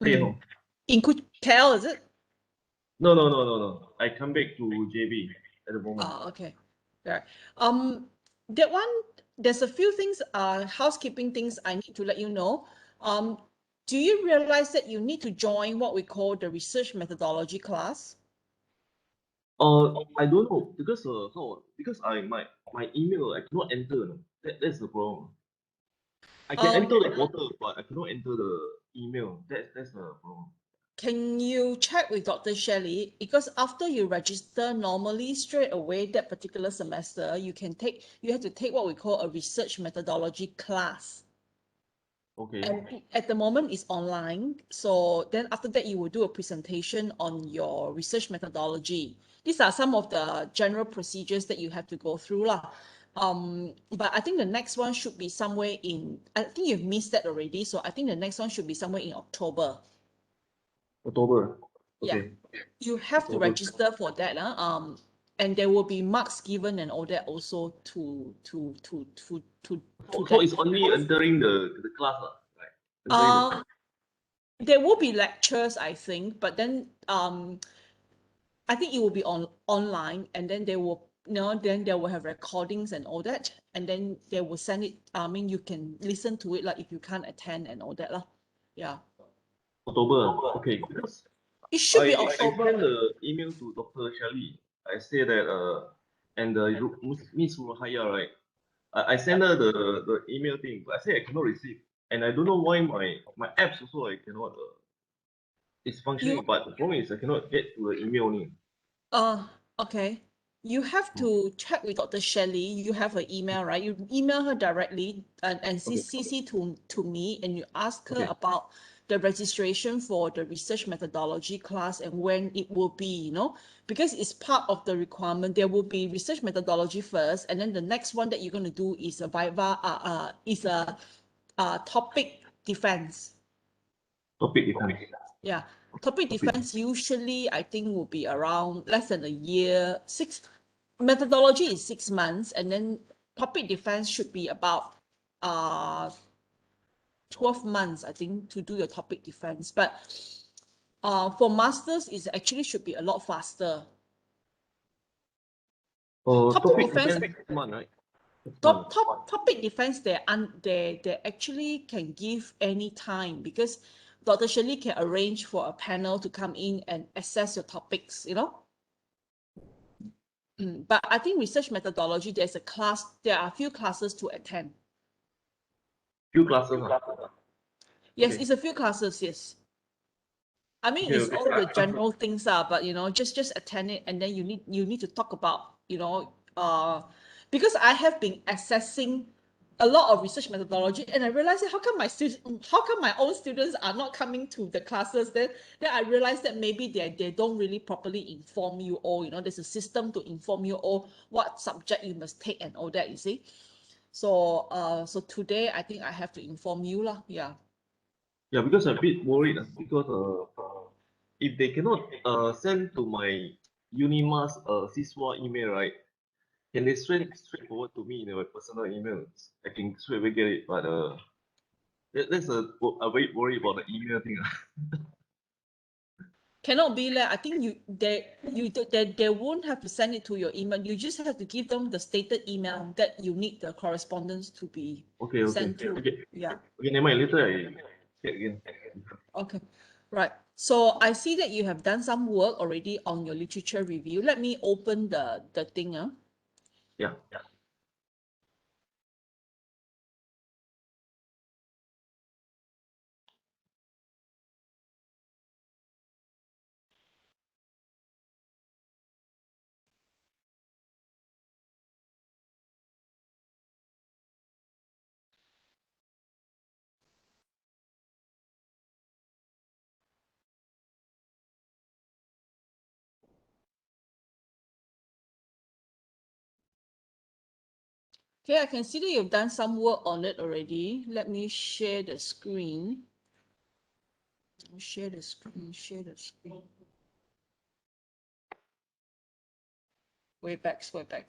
No. In KL, is it? No. I come back to JB at the moment. Okay. Right. That one, there's a few things, housekeeping things I need to let you know. Do you realize that you need to join what we call the research methodology class? I don't know because how because my email I cannot enter. No. That's the problem. I can Um, enter the portal, but I cannot enter the email. That's the problem. Can you check with Dr. Shelley? Because after you register, normally straight away that particular semester, you have to take what we call a research methodology class. Okay. And at the moment it's online. So then after that, you will do a presentation on your research methodology. These are some of the general procedures that you have to go through lah. But I think the next one should be somewhere I think you've missed that already. So I think the next one should be somewhere in October. October. Yeah, Okay. you have to October. register for that. And there will be marks given and all that also to So that. it's only entering the class, right? Entering the Um, there will be lectures, I think, but then I think it will be online, and then they will, then they will have recordings and all that, and then they will send it. I mean, you can listen to it, like if you can't attend and all that lah. Yeah, October. Okay. Because it should be I sent October. the email to Dr. Shelley. I say that and Miss Ruhaya, right? I send her the email thing, but I say I cannot receive. And I don't know why my apps also I cannot it's You functioning, but the problem is I cannot get to the email only. Okay. You have Mm. to check with Dr. Shelley. You have her email, right? You email her directly and Okay. CC to me, and you ask her Okay. about the registration for the research methodology class and when it will be, because it's part of the requirement. There will be research methodology first, and then the next one that you're going to do is a topic defense. Topic defense. Yeah, topic Topic. defense usually I think will be around less than a year. Methodology is 6 months, and then topic defense should be about uh 12 months, I think, to do your topic defense. But for masters, is actually should be a lot faster. Topic Topic defense, defense 6 months, right? 6 months. topic defense, they actually can give any time because Dr. Shirley can arrange for a panel to come in and assess your topics. But I think research methodology, there are a few classes to attend. Few classes, huh? Yes, Okay. it's a few classes, yes. I mean, Okay, it's okay. all the general things but just attend it, and then you need to talk about, because I have been assessing a lot of research methodology, and I realized that how come my own students are not coming to the classes? Then I realized that maybe they don't really properly inform you all. There's a system to inform you all what subject you must take and all that. You see, so today I think I have to inform you lah. Yeah. Yeah, because I'm a bit worried because if they cannot send to my Unimas CISWA email, right? Can they straightforward to me in my personal email? I can straight away get it, but that's a very worry about the email thing. Cannot be like, I think they won't have to send it to your email. You just have to give them the stated email that you need the correspondence to be Okay, sent to. okay. Yeah. Okay, never mind. Later I check again. Okay. Right. So I see that you have done some work already on your literature review. Let me open the thing. Yeah. Okay, I can see that you've done some work on it already. Let me share the screen. Share the screen. Way back. Okay.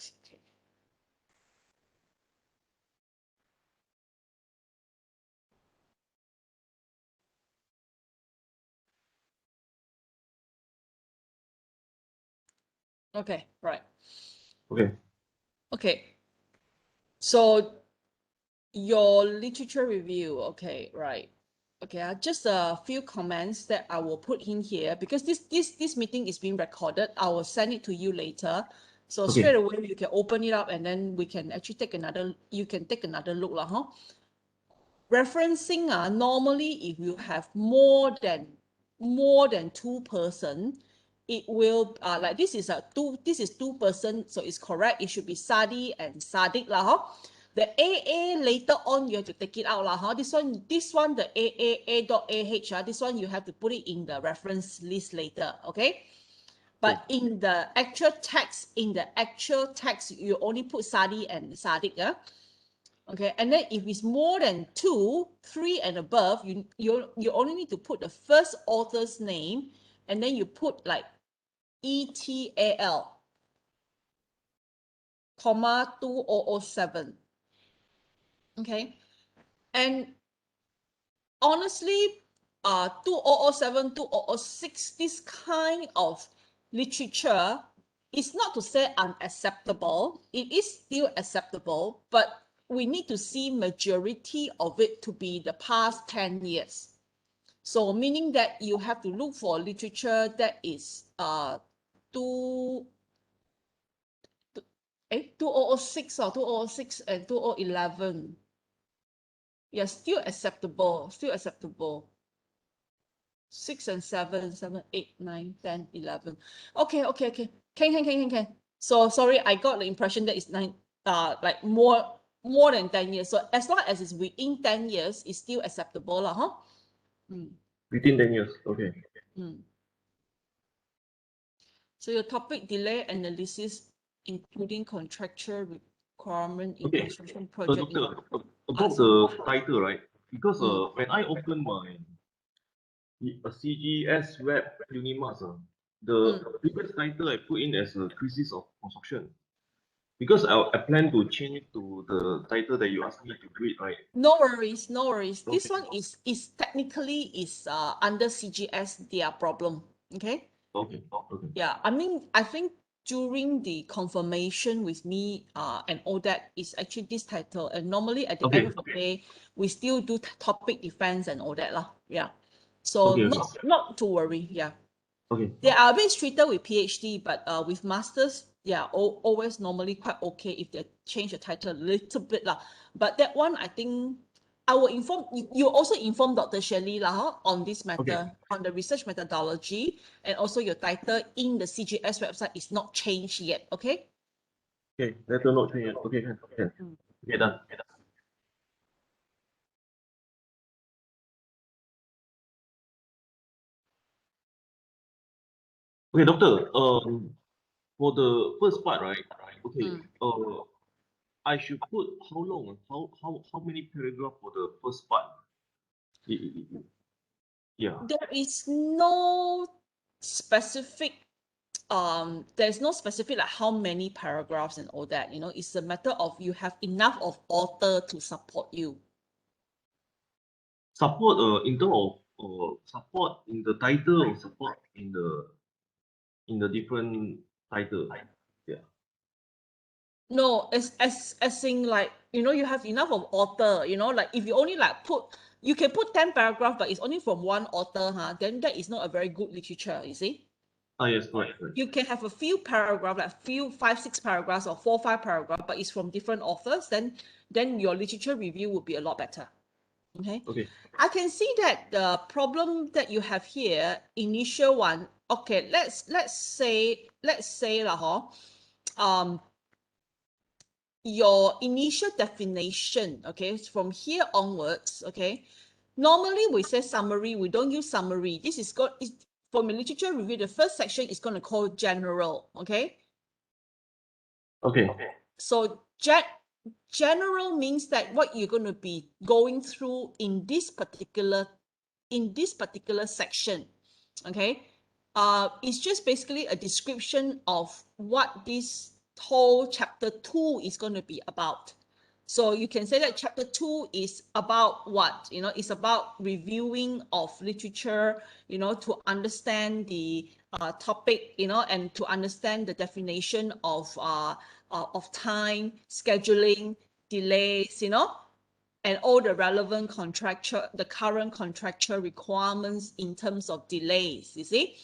Okay, right. Okay. Okay. So your literature review, okay, right. Okay, just a few comments that I will put in here because this meeting is being recorded. I will send it to you later. So Okay. straight away you can open it up and then we can actually you can take another look lah, huh? Referencing, normally if you have more than 2 person, it will like this is this is 2 person, so it's correct. It should be Sadi and Sadiq lah, huh? The AA later on you have to take it out lah, huh? This one the AA.AH, this one you have to put it in the reference list later, okay? But in the actual text, you only put Sadi and Sadiq, yeah? Okay, and then if it's more than 2, 3 and above, you only need to put the first author's name, and then you put like ETAL, comma 2007. Okay, and honestly, 2007, 2006, this kind of literature is not to say unacceptable. It is still acceptable, but we need to see majority of it to be the past 10 years. So meaning that you have to look for literature that is 2006 or 2006 and 2011. Yeah, still acceptable, 6 and 7, 7, 8, 9, 10, 11. Okay. Can. So sorry, I got the impression that it's like more than 10 years. So as long as it's within 10 years, it's still acceptable, huh? Within 10 years. Okay. So your topic delay analysis, including contractual requirement in Okay. construction project. Doctor, about the title, right? Because when I open my CGS web Unimas, the previous title I put in as a crisis of construction. Because I plan to change it to the title that you asked me to do it, right? No worries. This Okay. one is technically under CGS their problem. Okay. Okay. Yeah, I mean, I think during the confirmation with me and all that is actually this title, and normally at the end of the day we still do topic defense and all that lah. Yeah, so Okay. not to worry. Yeah, Okay. they are a bit stricter with PhD, but with masters, yeah, always normally quite okay if they change the title a little bit lah. But that one, I think I will inform you. Also inform Dr. Shirley lah, huh, on this matter, on the research methodology, and also your title in the CGS website is not changed yet. Okay. Okay. Letter not change yet. Okay. Can. Okay. Done. Okay, doctor. For the first part, right? Okay. I should put how long? How many paragraph for the first part? Yeah. There is no specific there's no specific like how many paragraphs and all that, it's a matter of you have enough of author to support you. Support in terms of support in the title or support in the different title. Yeah. No, as in like, you have enough of author, like if you only like you can put 10 paragraph, but it's only from one author, then that is not a very good literature, you see. Yes, correct. You can have a few paragraph, like 5, 6 paragraphs or 4, 5 paragraph, but it's from different authors, then your literature review would be a lot better. Okay. I can see that the problem that you have here, initial one. Okay, let's say your initial definition, okay, from here onwards, okay, normally we say summary, we don't use summary. This is from a literature review, the first section is going to call general, okay. So general means that what you're going to be going through in this particular section, okay, it's just basically a description of what this whole chapter 2 is going to be about. So you can say that chapter 2 is about what? It's about reviewing of literature, to understand the topic, and to understand the definition of time, scheduling, delays, and all the relevant the current contractual requirements in terms of delays, you see.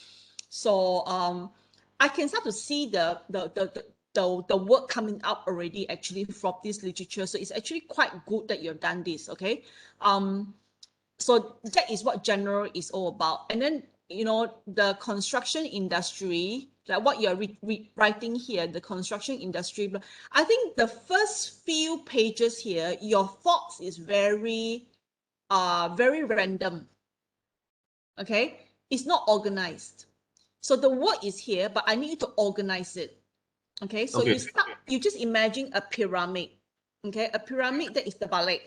So I can start to see the work coming up already actually from this literature. So it's actually quite good that you've done this, okay? So that is what general is all about. And then, the construction industry, like what you're writing here, the construction industry, I think the first few pages here, your thoughts is very random, okay? It's not organized. So the word is here, but I need you to organize it. Okay, so Okay. you just imagine a pyramid. Okay, a pyramid that is the terbalik.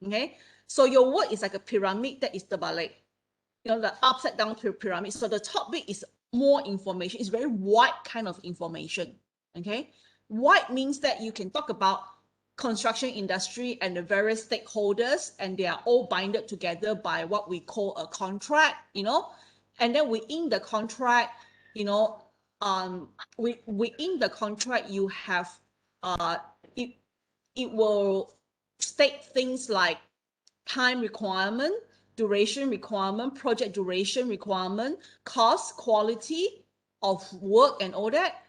Okay, so your word is like a pyramid that is the terbalik. The upside down pyramid. So the top bit is more information. It's very wide kind of information. Okay, wide means that you can talk about construction industry and the various stakeholders, and they are all binded together by what we call a contract. And then within the contract, within the contract you have it will state things like time requirement, duration requirement, project duration requirement, cost, quality of work, and all that.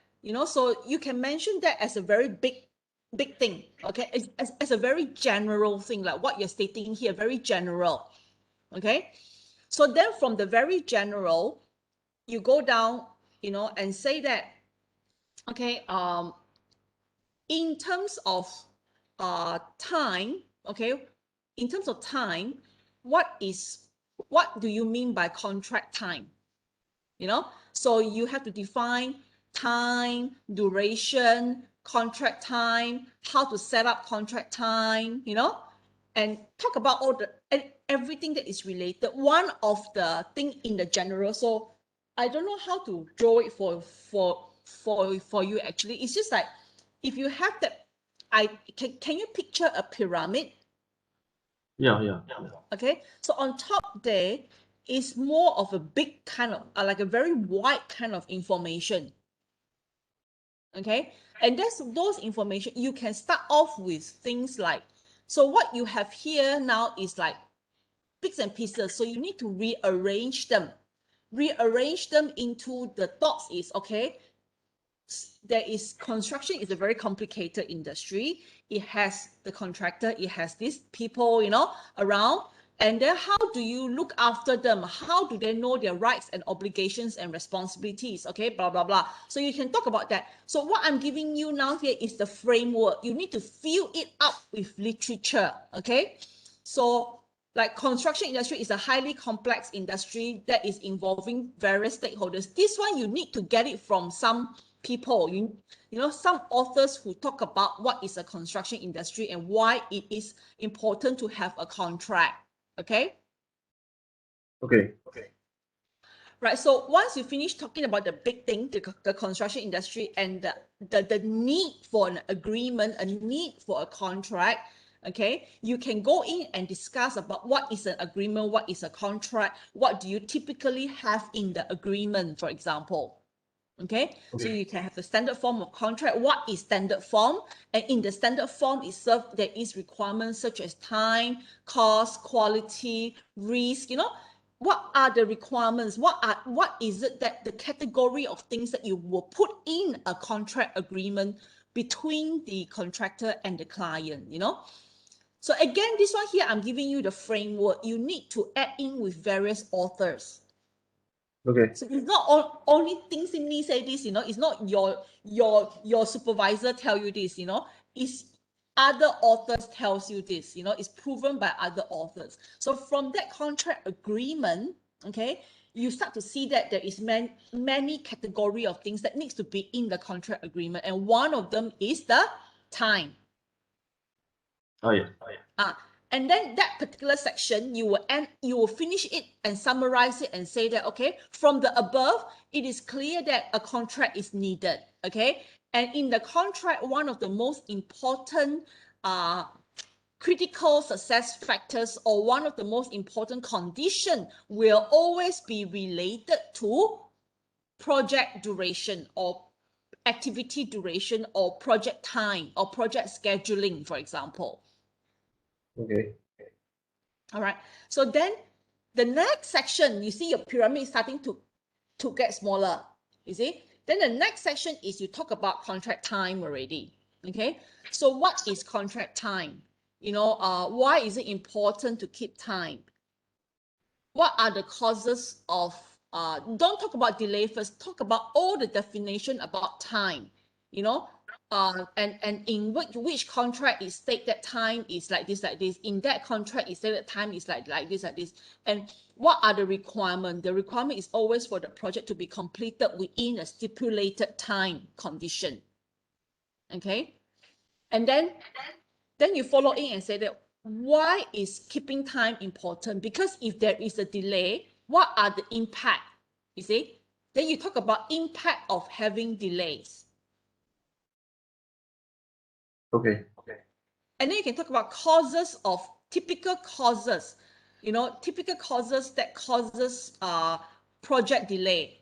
So you can mention that as a very big thing, okay, as a very general thing, like what you're stating here, very general. Okay, so then from the very general, you go down, and say that, okay, in terms of time, okay, in terms of time, what do you mean by contract time? So you have to define time, duration, contract time, how to set up contract time, and talk about everything that is related. One of the thing in the general, so I don't know how to draw it for you actually. It's just like, if you have that, can you picture a pyramid? Yeah. Okay, so on top there is more of a big kind of like a very wide kind of information. Okay, and that's those information you can start off with things like, so what you have here now is like bits and pieces, so you need to rearrange them into the thoughts is, okay, construction is a very complicated industry. It has the contractor, it has these people, around, and then how do you look after them? How do they know their rights and obligations and responsibilities? Okay, blah, blah, blah. So you can talk about that. So what I'm giving you now here is the framework. You need to fill it up with literature, okay? So like construction industry is a highly complex industry that is involving various stakeholders. This one, you need to get it from some people, some authors who talk about what is a construction industry and why it is important to have a contract. Okay. Right. So once you finish talking about the big thing, the construction industry, and the need for an agreement, a need for a contract, okay, you can go in and discuss about what is an agreement, what is a contract, what do you typically have in the agreement, for example. Okay, so you can have the standard form of contract. What is standard form? And in the standard form itself, there is requirements such as time, cost, quality, risk. What are the requirements? What is it that the category of things that you will put in a contract agreement between the contractor and the client? So again, this one here, I'm giving you the framework. You need to add in with various authors. Okay. So it's not only things simply say this, it's not your supervisor tell you this, it's other authors tells you this, it's proven by other authors. So from that contract agreement, okay, you start to see that there is many category of things that needs to be in the contract agreement, and one of them is the time. Oh yeah. And then that particular section, you will finish it and summarize it and say that, okay, from the above, it is clear that a contract is needed, okay? And in the contract, one of the most important critical success factors or one of the most important condition will always be related to project duration or activity duration or project time or project scheduling, for example. Okay. All right. So then the next section, you see your pyramid is starting to get smaller, you see? Then the next section is you talk about contract time already, okay? So what is contract time? You know, why is it important to keep time? What are the causes of, don't talk about delay first, talk about all the definition about time, you know? And in which contract is state that time is like this, in that contract is stated that time is like this. And what are the requirements? The requirement is always for the project to be completed within a stipulated time condition. Okay. And then you follow in and say that why is keeping time important? Because if there is a delay, what are the impact? You see? Then you talk about impact of having delays. Okay. And then you can talk about causes of typical causes, you know, typical causes that causes project delay.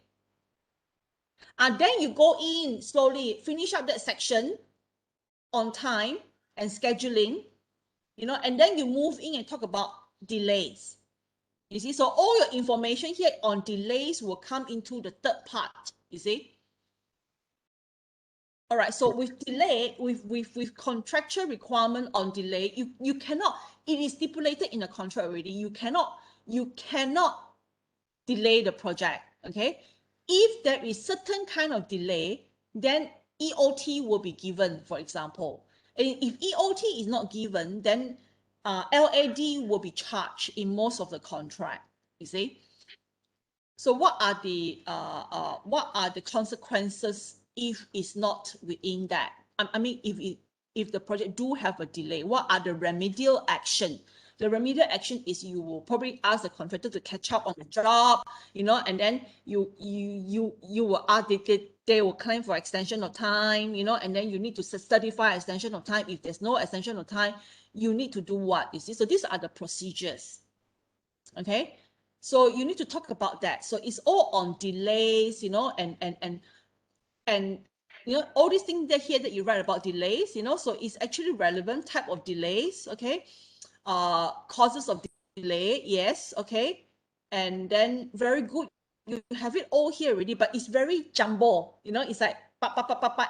And then you go in slowly, finish up that section on time and scheduling, you know, and then you move in and talk about delays. You see, so all your information here on delays will come into the third part, you see. All right, so with delay, with contractual requirement on delay, you cannot, it is stipulated in the contract already, you cannot delay the project, okay? If there is certain kind of delay, then EOT will be given, for example. And if EOT is not given, then LAD will be charged in most of the contract, you see. So what are the consequences if it's not within that? I mean, if the project do have a delay, what are the remedial action? The remedial action is you will probably ask the contractor to catch up on the job, you know, and then you will ask, they will claim for extension of time, you know, and then you need to certify extension of time. If there's no extension of time, you need to do what, you see? So these are the procedures, okay? So you need to talk about that. So it's all on delays, you know, and you know, all these things that here that you write about delays, you know, so it's actually relevant type of delays, okay? Causes of delay, yes, okay. And then very good, you have it all here already, but it's very jumbo, you know, it's like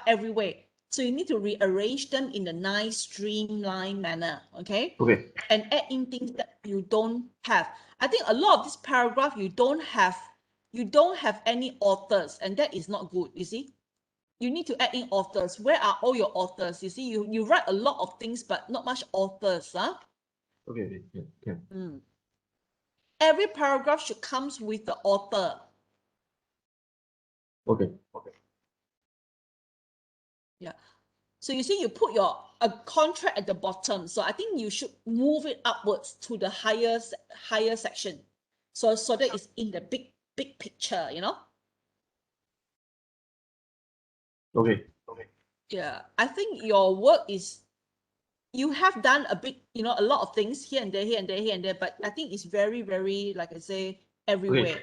everywhere. So you need to rearrange them in a nice streamlined manner, okay? Okay. And add in things that you don't have. I think a lot of this paragraph you don't have any authors, and that is not good, you see. You need to add in authors. Where are all your authors? You see, you write a lot of things, but not much authors, huh? Okay. Yeah. Every paragraph should comes with the author. Okay. Yeah. So you see, you put a contract at the bottom. So I think you should move it upwards to the higher section. So that it's in the big picture, you know? Okay. Yeah. I think your work is, you have done a bit, you know, a lot of things here and there, but I think it's very, very, like I say, everywhere.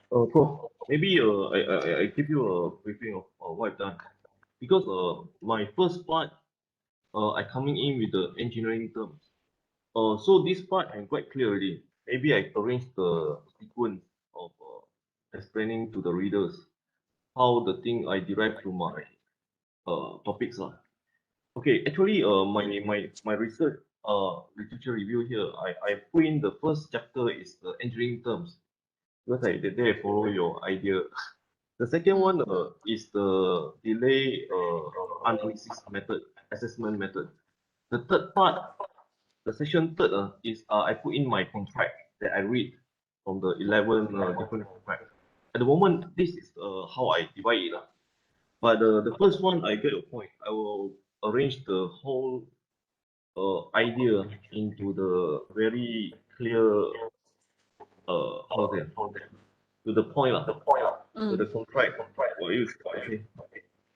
Prof, maybe I give you a briefing of what I've done, because my first part I coming in with the engineering terms. So this part I'm quite clear already. Maybe I arrange the sequence of explaining to the readers how the thing I derive to my topics lah. Okay, actually my research literature review here, I put in the first chapter is the engineering terms, because I follow your idea. The second one is the delay analysis method, assessment method. The third part, the section third is I put in my contract that I read from the 11 different contracts. At the moment, this is how I divide it. But the first one, I get your point. I will arrange the whole idea into the very clear, how to say, to the point, to the contract. Okay.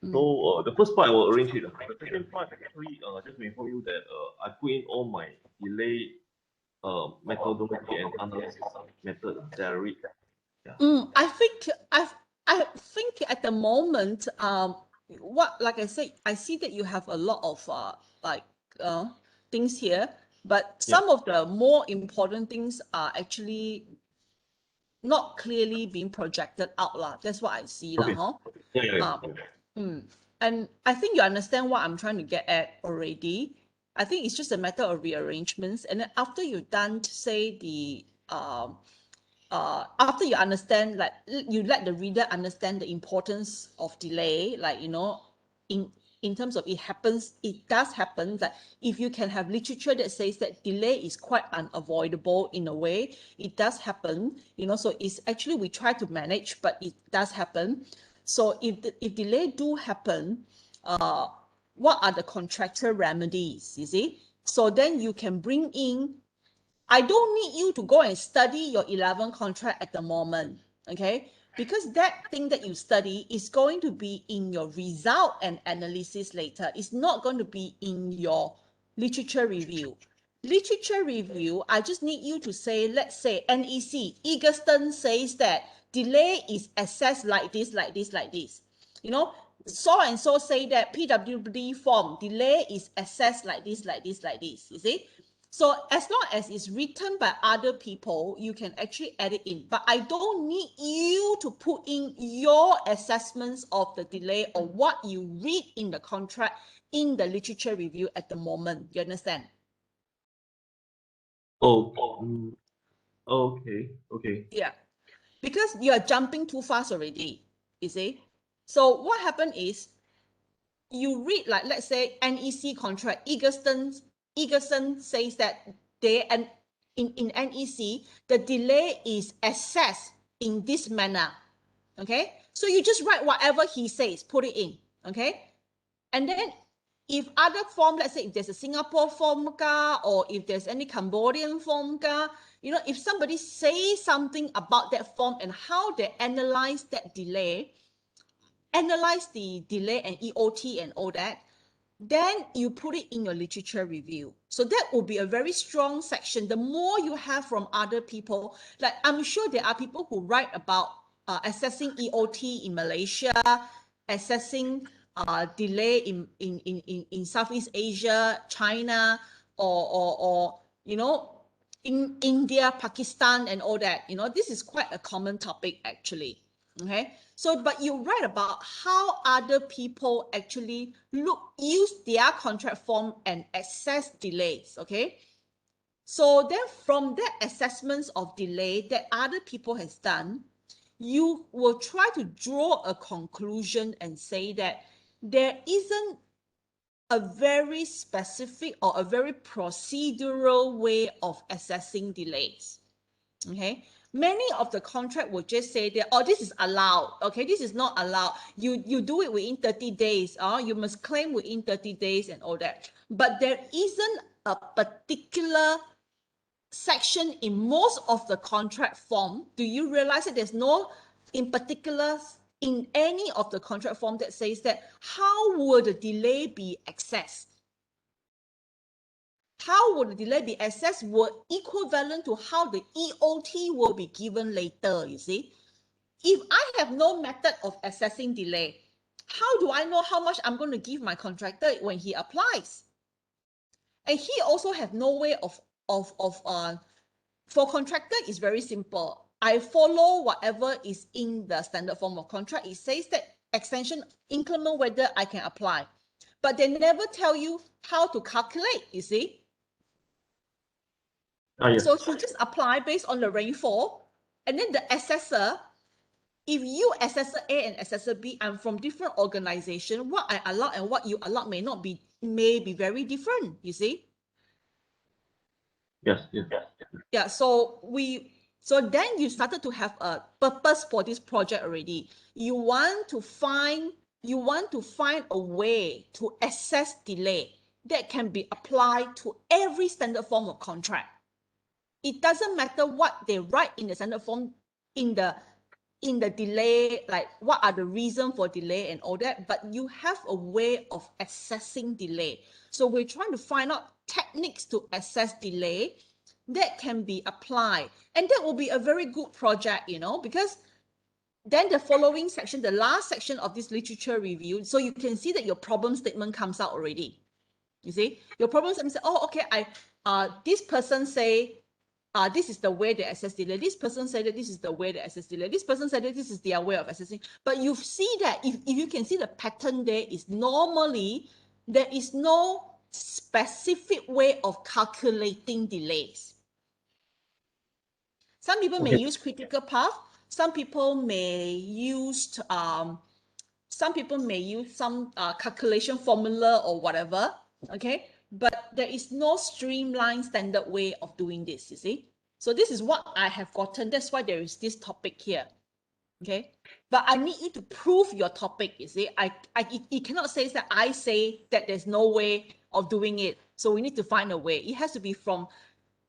So the first part I will arrange it. The second part actually just to inform you that I put in all my delay methodology and analysis method that I read. Yeah. I think at the moment, what like I said, I see that you have a lot of like things here, but Yeah. some of the more important things are actually not clearly being projected out lah. That's what I see lah, Okay. huh? Yeah, yeah, Um, yeah. mm. And I think you understand what I'm trying to get at already. I think it's just a matter of rearrangements, and then after you've done, say the after you understand, like you let the reader understand the importance of delay, like in terms of it does happen that if you can have literature that says that delay is quite unavoidable in a way, it does happen, so it's actually we try to manage, but it does happen. So if delay do happen, what are the contractual remedies, you see? So then you can bring in, I don't need you to go and study your 11 contract at the moment, okay? Because that thing that you study is going to be in your result and analysis later. It's not going to be in your literature review. Literature review, I just need you to say, let's say NEC, Egerton says that delay is assessed like this, like this, like this. So and so say that PWD form, delay is assessed like this, like this, like this, you see? So as long as it's written by other people, you can actually add it in. But I don't need you to put in your assessments of the delay or what you read in the contract in the literature review at the moment. You understand? Oh, okay, okay. Yeah. Because you are jumping too fast already, you see? So what happened is you read, like, let's say NEC contract, Egerton says that they, and in NEC, the delay is assessed in this manner. Okay, so you just write whatever he says, put it in. Okay, and then if other form, let's say if there's a Singapore form or if there's any Cambodian form, if somebody says something about that form and how they analyze that delay, analyze the delay and EOT and all that, then you put it in your literature review. So that will be a very strong section. The more you have from other people, like I'm sure there are people who write about assessing EOT in Malaysia, assessing delay in Southeast Asia, China, or in India, Pakistan, and all that. This is quite a common topic actually. Okay, so but you write about how other people actually use their contract form and assess delays. Okay, so then from that assessments of delay that other people has done, you will try to draw a conclusion and say that there isn't a very specific or a very procedural way of assessing delays. Okay, many of the contract will just say that, oh, this is allowed. Okay, this is not allowed. You do it within 30 days. You must claim within 30 days and all that. But there isn't a particular section in most of the contract form. Do you realize that there's no in particular in any of the contract form that says that how would the delay be assessed? How would the delay be assessed were equivalent to how the EOT will be given later, you see? If I have no method of assessing delay, how do I know how much I'm going to give my contractor when he applies? And he also have no way for contractor, it's very simple. I follow whatever is in the standard form of contract. It says that extension increment whether I can apply. But they never tell you how to calculate, you see? Yes. So you just apply based on the rainfall, and then the assessor, if you assessor A and assessor B, I'm from different organization, what I allow and what you allow may be very different, you see? Yes, yes. Yeah, so then you started to have a purpose for this project already. You want to find a way to assess delay that can be applied to every standard form of contract. It doesn't matter what they write in the standard form in the in the delay, like what are the reason for delay and all that, but you have a way of assessing delay. So we're trying to find out techniques to assess delay that can be applied. And that will be a very good project, you know, because then the following section, the last section of this literature review, so you can see that your problem statement comes out already. You see, your problem statement say, oh, okay, this person say, this is the way they assess delay. This person said that this is the way they assess delay. This person said that this is their way of assessing. But you see that if you can see the pattern there is normally there is no specific way of calculating delays. Some people may use critical path. Some people may use some calculation formula or whatever. Okay, but there is no streamlined standard way of doing this, you see. So this is what I have gotten. That's why there is this topic here. Okay, but I need you to prove your topic, you see. It cannot say that I say that there's no way of doing it. So we need to find a way. It has to be from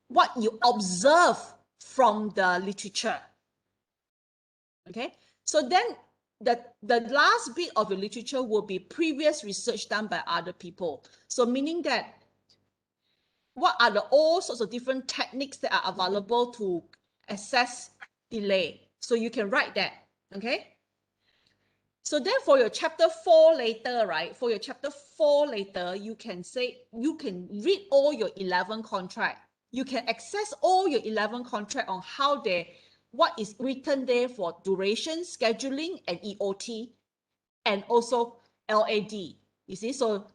what you observe from the literature. Okay, so then the last bit of the literature will be previous research done by other people. So meaning that what are the all sorts of different techniques that are available to assess delay. So you can write that, okay? So then for your chapter 4 later, right? For your chapter 4 later, you can say, you can read all your 11 contract. You can access all your 11 contract on how they, what is written there for duration, scheduling, and EOT, and also LAD. You see, so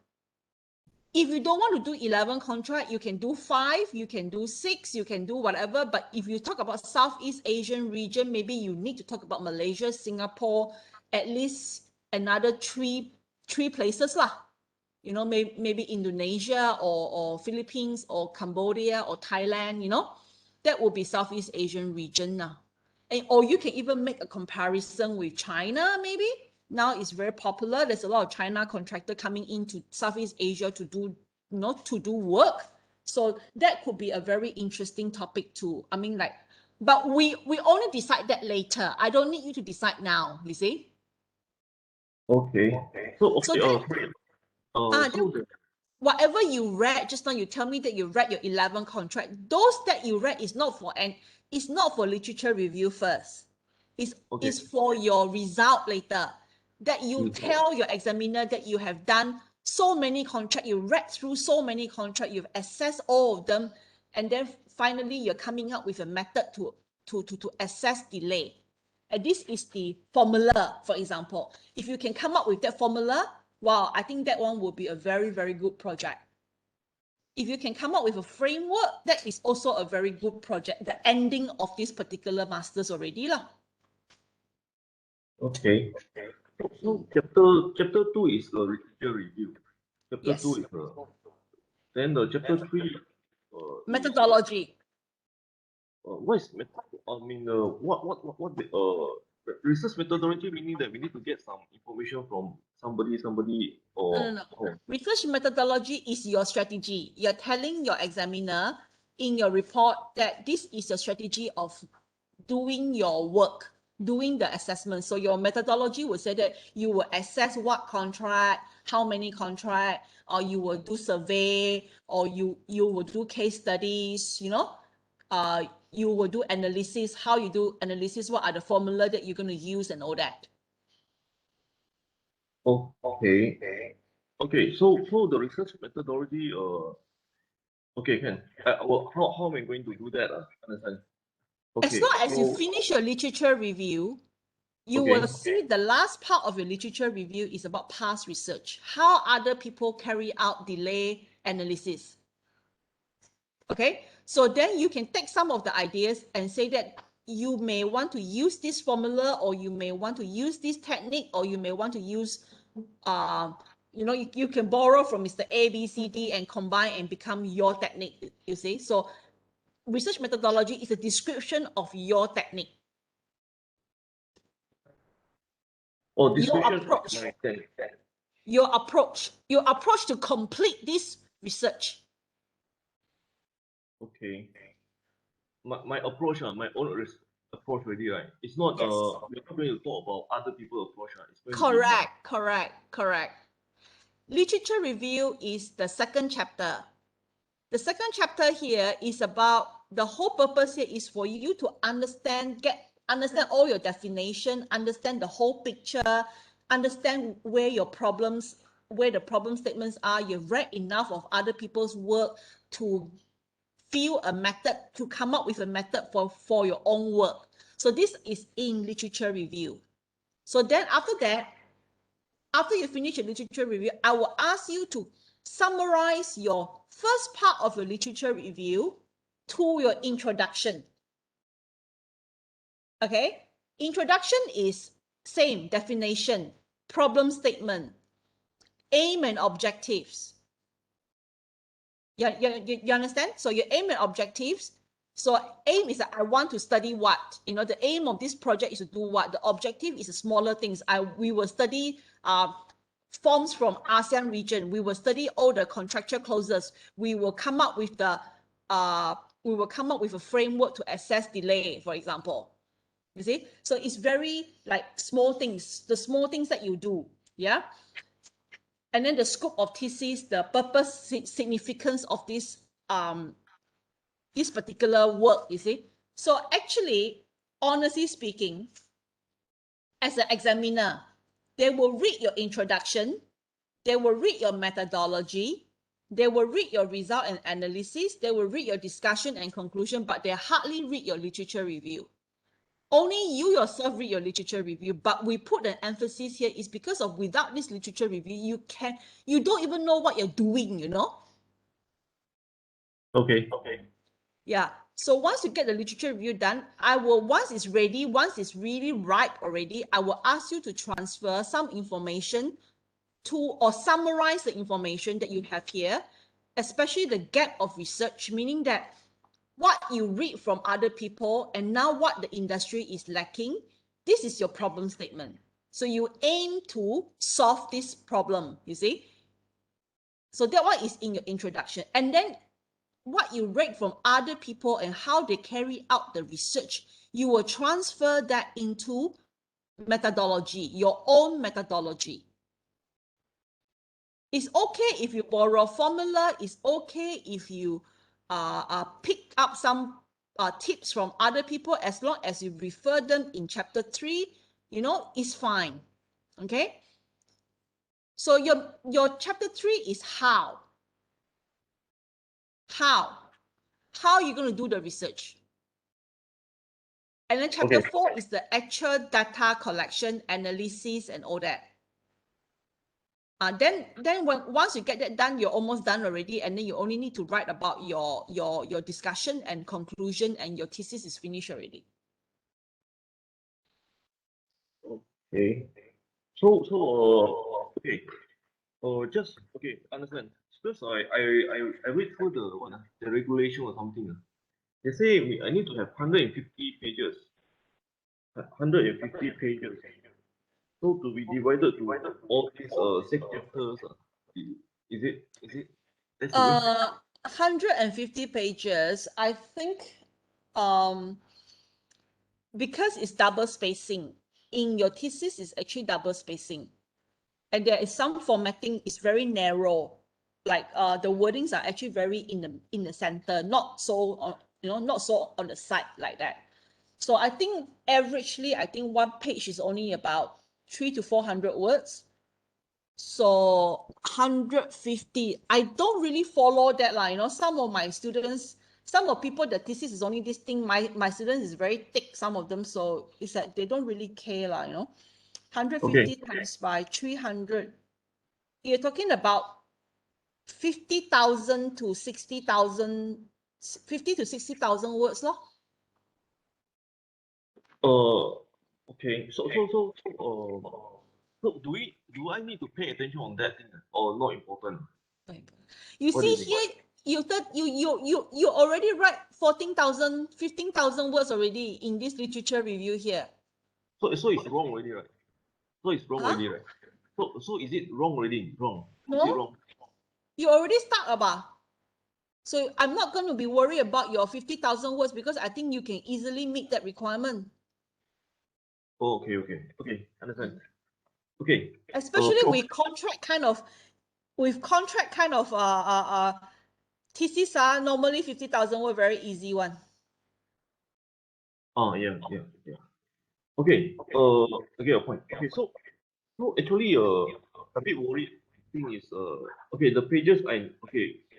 if you don't want to do 11 contract, you can do 5, you can do 6, you can do whatever. But if you talk about Southeast Asian region, maybe you need to talk about Malaysia, Singapore, at least another three places lah. You know, maybe Indonesia or Philippines or Cambodia or Thailand, you know, that will be Southeast Asian region now. And, or you can even make a comparison with China, maybe. Now it's very popular. There's a lot of China contractor coming into Southeast Asia to do, you know, to do work. So that could be a very interesting topic too. I mean, like, but we only decide that later. I don't need you to decide now, you see? Okay. So, okay, whatever you read just now, you tell me that you read your 11 contract. Those that you read is not for, and it's not for literature review first. It's for your result later. That you tell your examiner that you have done so many contracts, you read through so many contracts, you've assessed all of them, and then finally you're coming up with a method to assess delay. And this is the formula, for example. If you can come up with that formula, wow, I think that one will be a very, very good project. If you can come up with a framework, that is also a very good project. The ending of this particular master's already lah. Okay. So chapter 2 is a literature review. Chapter Yes. 2 is then the chapter 3 methodology. What is what the research methodology, meaning that we need to get some information from somebody or No. Research methodology is your strategy. You're telling your examiner in your report that this is a strategy of doing your work, doing the assessment. So your methodology will say that you will assess what contract, how many contract, or you will do survey, or you will do case studies, you know, you will do analysis, how you do analysis, what are the formula that you're going to use and all that. Okay, so the research methodology, okay, can how am I going to do that? Understand? Okay, as long as you finish your literature review, you will see the last part of your literature review is about past research, how other people carry out delay analysis. Okay, so then you can take some of the ideas and say that you may want to use this formula, or you may want to use this technique, or you may want to use, you know, you can borrow from Mr. A, B, C, D and combine and become your technique, you see. So research methodology is a description of your technique. Oh, your approach to complete this research. Okay. My approach, my own approach already, right? It's not Yes. we're not going to talk about other people's approach, right? It's going to be Correct, correct, correct. Literature review is the second chapter. The second chapter here is about the whole purpose here is for you to understand all your definition, understand the whole picture, understand where the problem statements are. You've read enough of other people's work to feel a method, to come up with a method for your own work. So this is in literature review. So then after that, after you finish your literature review, I will ask you to summarize your first part of your literature review to your introduction. Okay? Introduction is same definition, problem statement, aim and objectives. You understand? So your aim and objectives. So aim is that I want to study what? You know, the aim of this project is to do what? The objective is the smaller things. We will study forms from ASEAN region. We will study all the contractual clauses. We will come up with a framework to assess delay, for example. You see? So it's very like small things, the small things that you do. Yeah. And then the scope of thesis, the purpose, significance of this particular work, you see. So actually, honestly speaking, as an examiner, they will read your introduction, they will read your methodology, they will read your result and analysis, they will read your discussion and conclusion, but they hardly read your literature review. Only you yourself read your literature review, but we put an emphasis here is because of without this literature review, you don't even know what you're doing, you know? okay. Yeah. So once you get the literature review done, once it's ready, once it's really ripe already, I will ask you to transfer some information to or summarize the information that you have here, especially the gap of research, meaning that what you read from other people and now what the industry is lacking, this is your problem statement. So you aim to solve this problem, you see? So that one is in your introduction. And then what you read from other people and how they carry out the research, you will transfer that into methodology, your own methodology. It's okay if you borrow formula. It's okay if you pick up some tips from other people, as long as you refer them in chapter 3, you know, it's fine. Okay. So your chapter 3 is how you're going to do the research. And then chapter 4 is the actual data collection, analysis, and all that. Then once you get that done, you're almost done already, and then you only need to write about your discussion and conclusion, and your thesis is finished already. Okay. Just okay, understand. Because I read through the regulation or something. They say I need to have 150 pages. 150 pages. So to be divided to all these 6 chapters, is it that's the way? 150 pages, I think, because it's double spacing, in your thesis is actually double spacing. And there is some formatting is very narrow, like the wordings are actually very in the center, not so on, not so on the side like that. So I think averagely, I think one page is only about 300 to 400 words. So 150, I don't really follow that line. You know, some of my students, some of people, the thesis is only this thing. My students is very thick, some of them, so it's that they don't really care, you know. 150 times by 300, you're talking about 50,000 to 60,000, 50 to 60,000 words, no? Okay. So do I need to pay attention on that thing or not important? You What do see you think? here, you already write 14,000, 15,000 words already in this literature review here. So it's wrong already, right? So it's wrong Huh? already, right? So is it wrong already? Wrong. Is it No, wrong? you already start about. So I'm not going to be worried about your 50,000 words because I think you can easily meet that requirement. Oh, okay, understand. Okay, Especially for, with contract kind of thesis normally 50,000 word very easy one. yeah. Okay, I get your point. Okay, so actually, a bit worried thing is, okay, the pages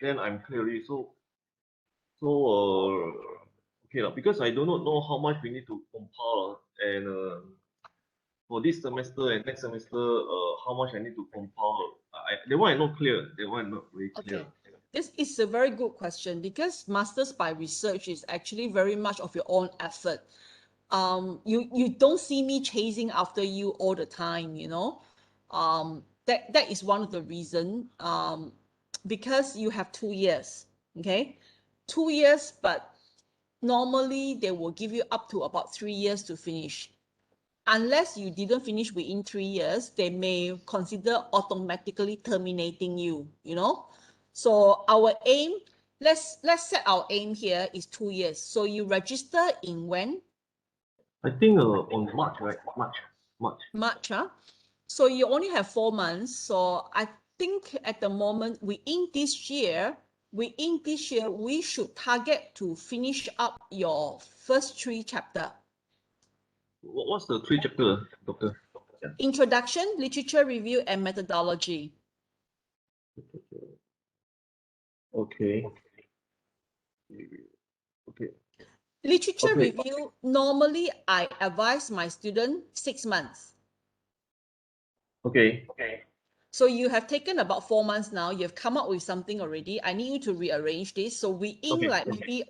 then I'm clearly okay lah, because I do not know how much we need to compile and for this semester and next semester, how much I need to compile. The one I not clear, the one not very clear. Okay. This is a very good question because masters by research is actually very much of your own effort. You don't see me chasing after you all the time, you know. That is one of the reason. Because you have 2 years, okay, 2 years, but normally they will give you up to about 3 years to finish. Unless you didn't finish within 3 years, they may consider automatically terminating you, you know. So our aim, let's set our aim here is 2 years. So you register in when? I think on March, right? March, huh? So you only have 4 months. So I think at the moment within this year, we should target to finish up your first 3 chapters. What's the 3 chapter, doctor? Yeah. Introduction, literature review, and methodology. Okay. Okay. Literature Okay. review, normally I advise my student 6 months. Okay. So you have taken about 4 months now. You've come up with something already. I need you to rearrange this. So we in Okay. like maybe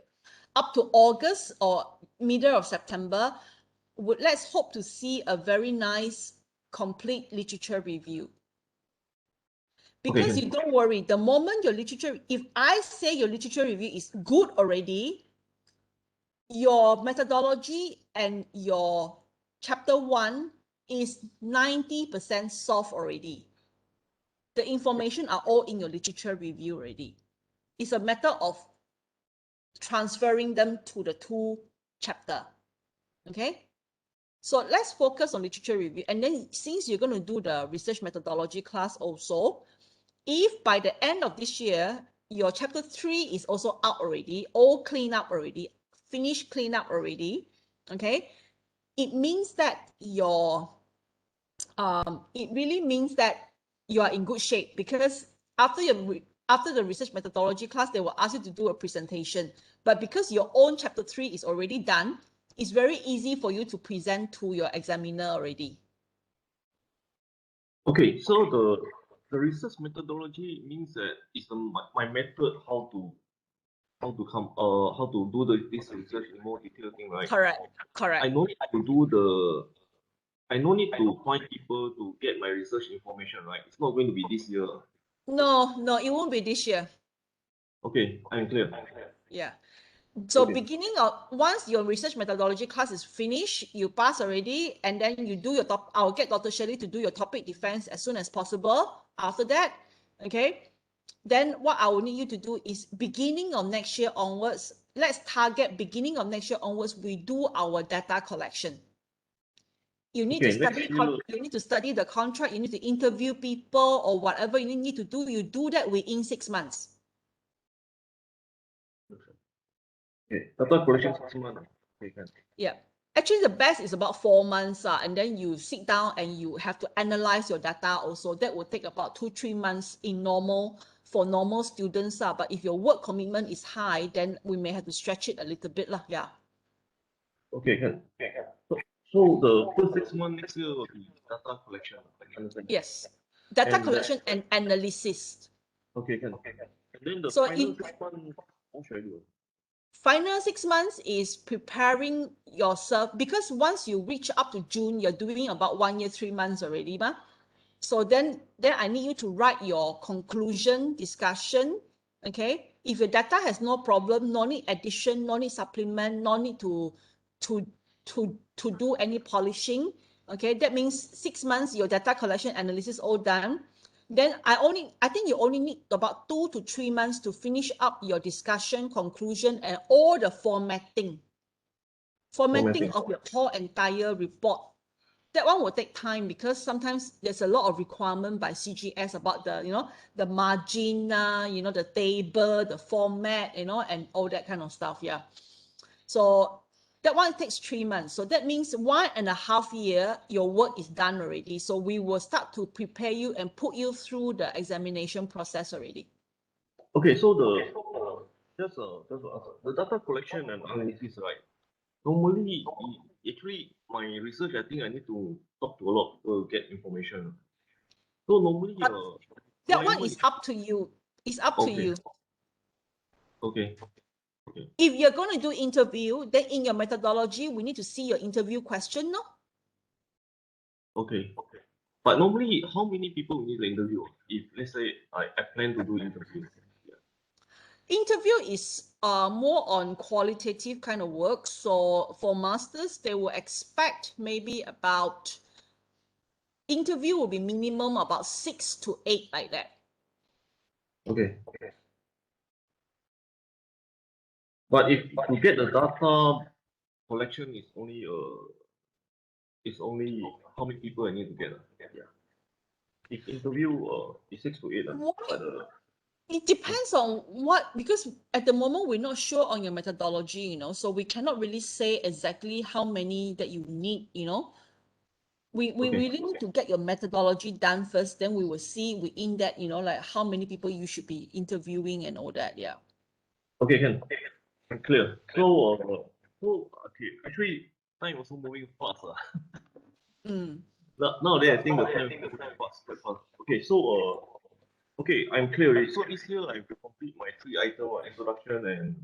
up to August or middle of September, let's hope to see a very nice complete literature review. Because Okay. you don't worry, the moment your literature, if I say your literature review is good already, your methodology and your chapter 1 is 90% solved already. The information are all in your literature review already. It's a matter of transferring them to the 2 chapter. Okay? So let's focus on literature review. And then since you're going to do the research methodology class also, if by the end of this year, your chapter 3 is also out already, all clean up already, finished clean up already, okay, it means that it really means that you are in good shape because after the research methodology class, they will ask you to do a presentation. But because your own chapter 3 is already done, it's very easy for you to present to your examiner already. Okay. So the research methodology means that it's my method how to do this research in more detail thing, right? Correct. I no need to do I no need to find people to get my research information, right? It's not going to be this year. No, it won't be this year. Okay, I'm clear. Yeah. So Okay. once your research methodology class is finished, you pass already, and then you do your I'll get Dr. Shirley to do your topic defense as soon as possible. After that, okay, then what I will need you to do is beginning of next year onwards, let's target beginning of next year onwards, we do our data collection. You need to study, you need to study the contract, you need to interview people or whatever you need to do, you do that within 6 months. Okay, data collection 6 months. Okay, can. Yeah. Actually, the best is about 4 months, and then you sit down and you have to analyze your data also. That will take about 2-3 months for normal students. But if your work commitment is high, then we may have to stretch it a little bit. Yeah. Okay, can. So the first 6 months next year will be data collection. Understand? Yes. Data And collection and analysis. okay, can. And then the So final 6 months, what should I do? Final 6 months is preparing yourself because once you reach up to June, you're doing about 1 year, 3 months already, ma. So then I need you to write your conclusion, discussion, okay? If your data has no problem, no need addition, no need supplement, no need to do any polishing, okay? That means 6 months, your data collection analysis all done. then I think you only need about 2 to 3 months to finish up your discussion, conclusion, and all the formatting Formatting. of your whole entire report. That one will take time because sometimes there's a lot of requirement by CGS about the margin, the table, the format, and all that kind of stuff. Yeah. So that one takes 3 months. So that means 1.5 years, your work is done already. So we will start to prepare you and put you through the examination process already. Okay, so just to ask, the data collection and analysis, right? Normally, actually, my research, I think I need to talk to a lot of people to get information. So normally, But that one requirement is is up to you. It's up to okay, you. okay, If you're going to do interview, then in your methodology, we need to see your interview question, no? okay. But normally, how many people we need to interview? If let's say I plan to do interview. Interview is more on qualitative kind of work. So for masters, they will expect maybe about interview will be minimum about 6 to 8 like that. Okay. But if to get the data collection is only how many people I need to get? Yeah. If interview is 6 to 8, but It depends on what, because at the moment we're not sure on your methodology, so we cannot really say exactly how many that you need, We okay. really need to get your methodology done first, then we will see within that, like how many people you should be interviewing and all that. Yeah. Okay, can. I'm clear. So okay, actually time also moving fast. Mm. Nowadays I think the time is moving fast, quite fast. Okay, so okay, I'm clear already. So this year I have to complete my 3 items, introduction and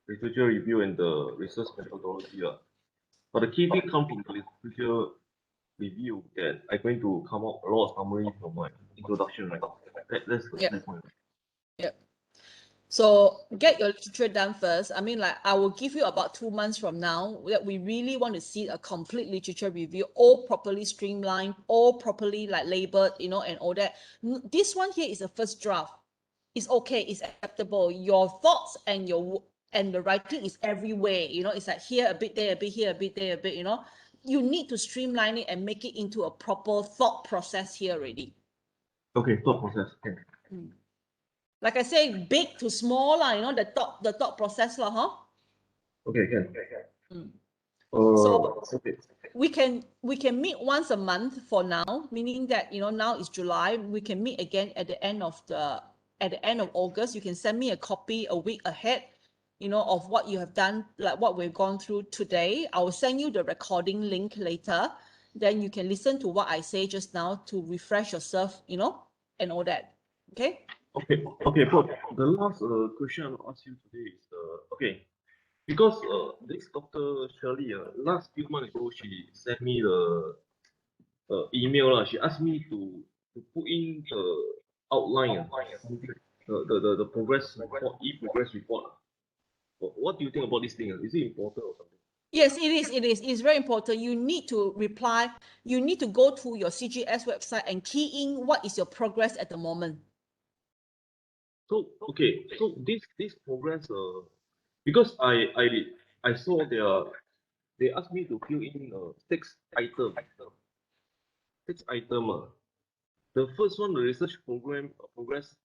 literature review and the research methodology. But the key thing comes from the literature review that I'm going to come up a lot of summary from my introduction, right? That's the Yeah. key point. Yeah. So get your literature done first. I mean, like I will give you about 2 months from now that we really want to see a complete literature review, all properly streamlined, all properly like labeled, and all that. This one here is a first draft. It's okay, it's acceptable. Your thoughts and the writing is everywhere. It's like here a bit, there a bit, here a bit, there a bit. You need to streamline it and make it into a proper thought process here already. Okay, thought process. Okay. Like I say, big to small, the thought process, huh? Okay, can. So Okay. we can meet once a month for now, meaning that now is July. We can meet again at the end of August. You can send me a copy a week ahead, of what you have done, like what we've gone through today. I will send you the recording link later. Then you can listen to what I say just now to refresh yourself, and all that. Okay. Okay, but the last question I'll ask you today is okay, because this Dr. Shirley last few months ago she sent me the email She asked me to put in the outline something, the progress report, e-progress report. What do you think about this thing? Is it important or something? Yes, it is. It is. It's very important. You need to reply. You need to go to your CGS website and key in what is your progress at the moment. So okay, so this progress because I saw they asked me to fill in 6 item. 6 item. The first one, the research program progress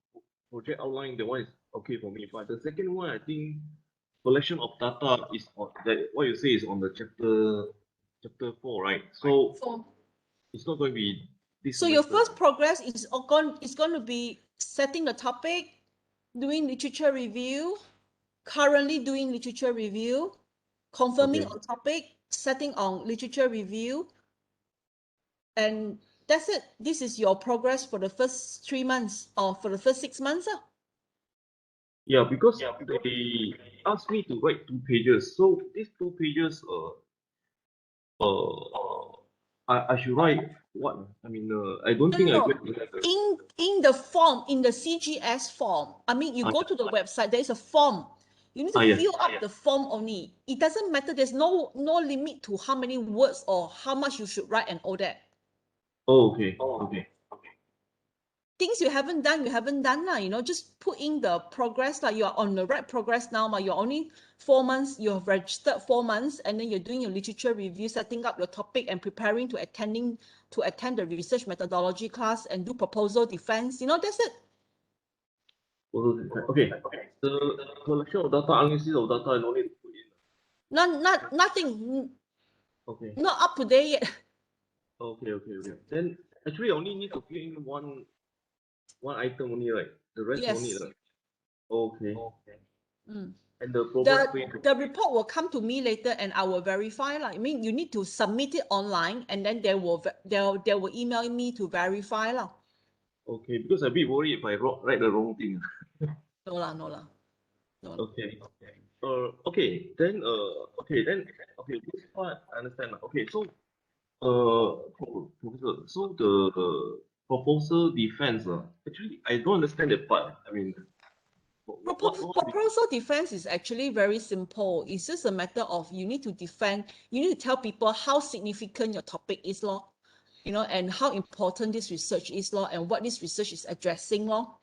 project outline, the one is okay for me. But the second one, I think collection of data is on that what you say is on the chapter 4, right? So So, it's not going to be this so your semester. first progress is going to be setting the topic, doing literature review, currently doing literature review, confirming Okay. on topic, setting on literature review, and that's it. This is your progress for the first 3 months or for the first 6 months. Yeah, because they asked me to write 2 pages. So these 2 pages, I should write what? I mean, I don't No, think no, I no. going to have the. In the form, in the CGS form, I mean, you go to the website, there's a form. You need to Yes. fill up the form only. It doesn't matter. There's no limit to how many words or how much you should write and all that. Oh, okay. Okay. things you haven't done lah. You know, just put in the progress lah. You are on the right progress now, ma. You're only 4 months. You have registered 4 months, and then you're doing your literature review, setting up your topic, and preparing to attend the research methodology class and do proposal defense. You know, that's it. Okay. The collection of data, analysis of data, I no need to put in. Nothing. Okay. Not up to date yet. Okay. Then actually I only need to fill in one item only, right? The rest no need, Yes. right? Okay. Mm. And the problem frame. The report will come to me later, and I will verify. Like, I mean, you need to submit it online, and then they will email me to verify. Lah. Okay, because I'm a bit worried if I write the wrong thing. No lah. Okay. Okay, this part I understand. Okay, so Professor, so the proposal defense, actually I don't understand that part. I mean, proposal defense is actually very simple. It's just a matter of you need to tell people how significant your topic is, law, you know, and how important this research is, law, and what this research is addressing, law.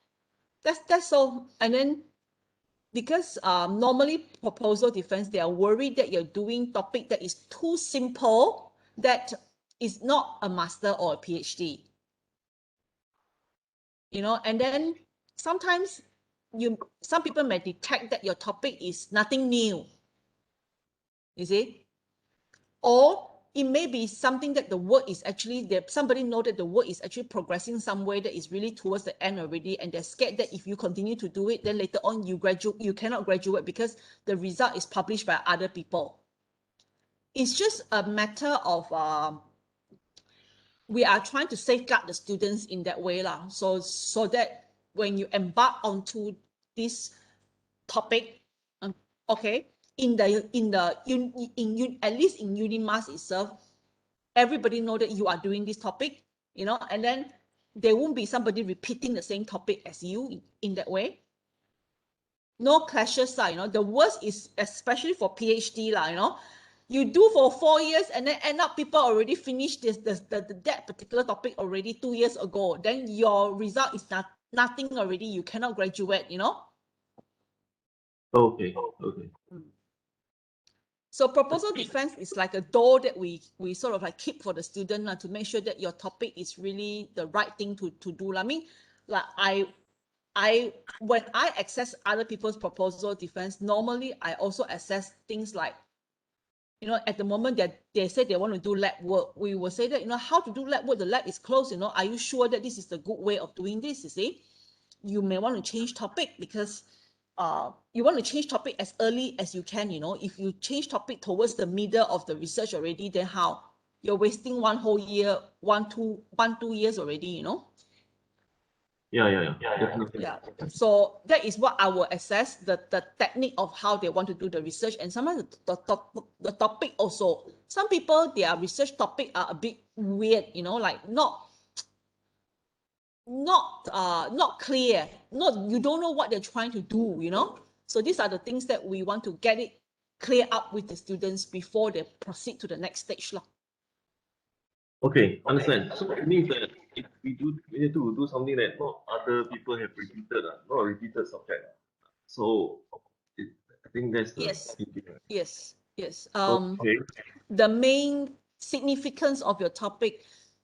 That's all. And then because normally proposal defense, they are worried that you're doing topic that is too simple, that is not a master or a PhD. You know, and then sometimes some people may detect that your topic is nothing new. You see? Or it may be something that the work is actually there. Somebody know that the work is actually progressing some way that is really towards the end already, and they're scared that if you continue to do it, then later on you cannot graduate because the result is published by other people. It's just a matter of we are trying to safeguard the students in that way, lah. So that when you embark onto this topic, okay, at least in UNIMAS itself, everybody know that you are doing this topic, you know, and then there won't be somebody repeating the same topic as you in that way. No clashes, you know. The worst is especially for PhD, you know. You do for 4 years and then end up people already finished that particular topic already 2 years ago. Then your result is nothing already. You cannot graduate, you know. Okay. So proposal defense is like a door that we sort of like keep for the student to make sure that your topic is really the right thing to do. I mean, like when I access other people's proposal defense, normally I also assess things like, you know, at the moment that they say they want to do lab work, we will say that, you know, how to do lab work, the lab is closed, you know, are you sure that this is the good way of doing this? You see, you may want to change topic because you want to change topic as early as you can, you know. If you change topic towards the middle of the research already, then how? You're wasting one whole year, 2 years already, you know. Yeah. Definitely. Yeah. So that is what I will assess the technique of how they want to do the research. And sometimes the topic also, some people, their research topic are a bit weird, you know, like not clear, you don't know what they're trying to do, you know. So these are the things that we want to get it clear up with the students before they proceed to the next stage. Okay, understand. So it means that if we need to do something that not other people have repeated, not a repeated subject. So I think that's the Yes. Okay. The main significance of your topic,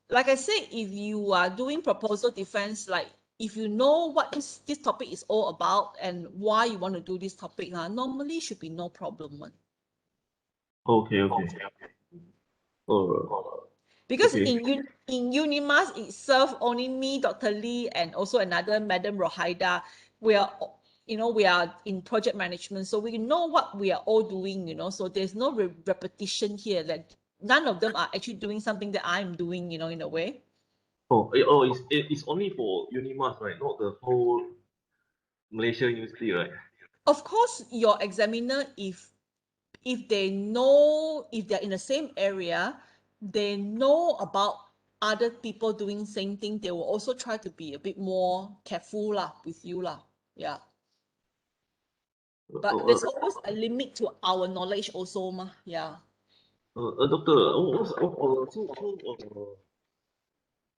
like I said, if you are doing proposal defense, like if you know what this topic is all about and why you want to do this topic, normally should be no problem. Okay. Because okay. in UNIMAS itself, only me, Dr. Lee, and also another Madam Rohaida, we are in project management, so we know what we are all doing, you know. So there's no repetition here. That none of them are actually doing something that I'm doing, you know, in a way. It's only for UNIMAS, right? Not the whole Malaysia University, right? Of course, your examiner, if they're in the same area, they know about other people doing same thing, they will also try to be a bit more careful with you. Yeah. But there's always a limit to our knowledge also, yeah. Doctor,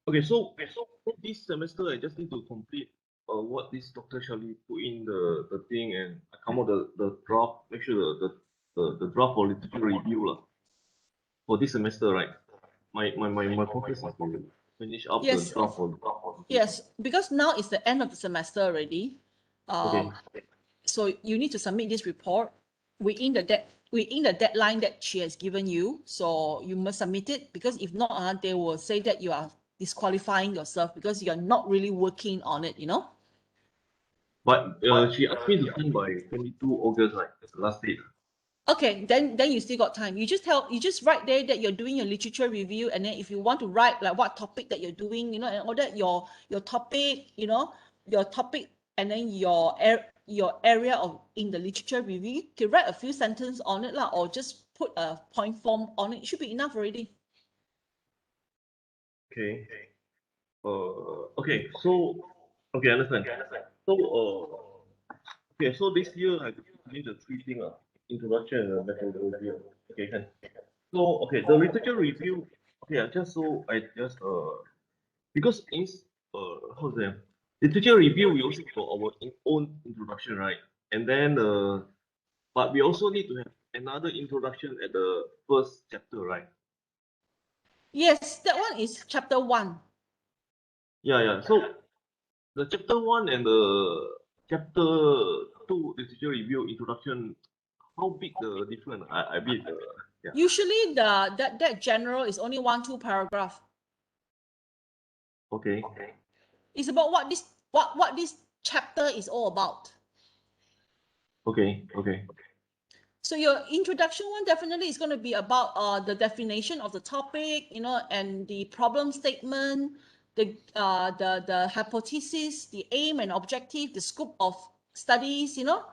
Okay, so this semester I just need to complete what this Dr. Shirley put in the thing and I come out the draft, make sure the draft for literature review lah for this semester, right? My focus is to finish up the Yes, draft for yes, because now it's the end of the semester already. okay. So you need to submit this report within the deadline that she has given you. So you must submit it, because if not, they will say that you are disqualifying yourself because you are not really working on it, you know. But she asked me to send by 22 August, right? That's the last date. Okay, then you still got time. You just write there that you're doing your literature review, and then if you want to write like what topic that you're doing, you know, and all that, your topic, you know, your topic, and then your area of in the literature review, you can write a few sentences on it lah, or just put a point form on it. It should be enough already. Okay. Okay. So okay, understand. So okay. So this year I need the three things introduction and methodology. Okay, can. So okay, the literature review. Okay, I just because in how's that? Literature review we also got our own introduction, right? And then but we also need to have another introduction at the first chapter, right? Yes, that one is chapter 1. Yeah. So the chapter 1 and the chapter 2 literature review introduction, how big the difference? I bit yeah. Usually that general is only 1-2 paragraph. Okay. It's about what this chapter is all about. Okay. So your introduction one definitely is going to be about the definition of the topic, you know, and the problem statement, the hypothesis, the aim and objective, the scope of studies, you know,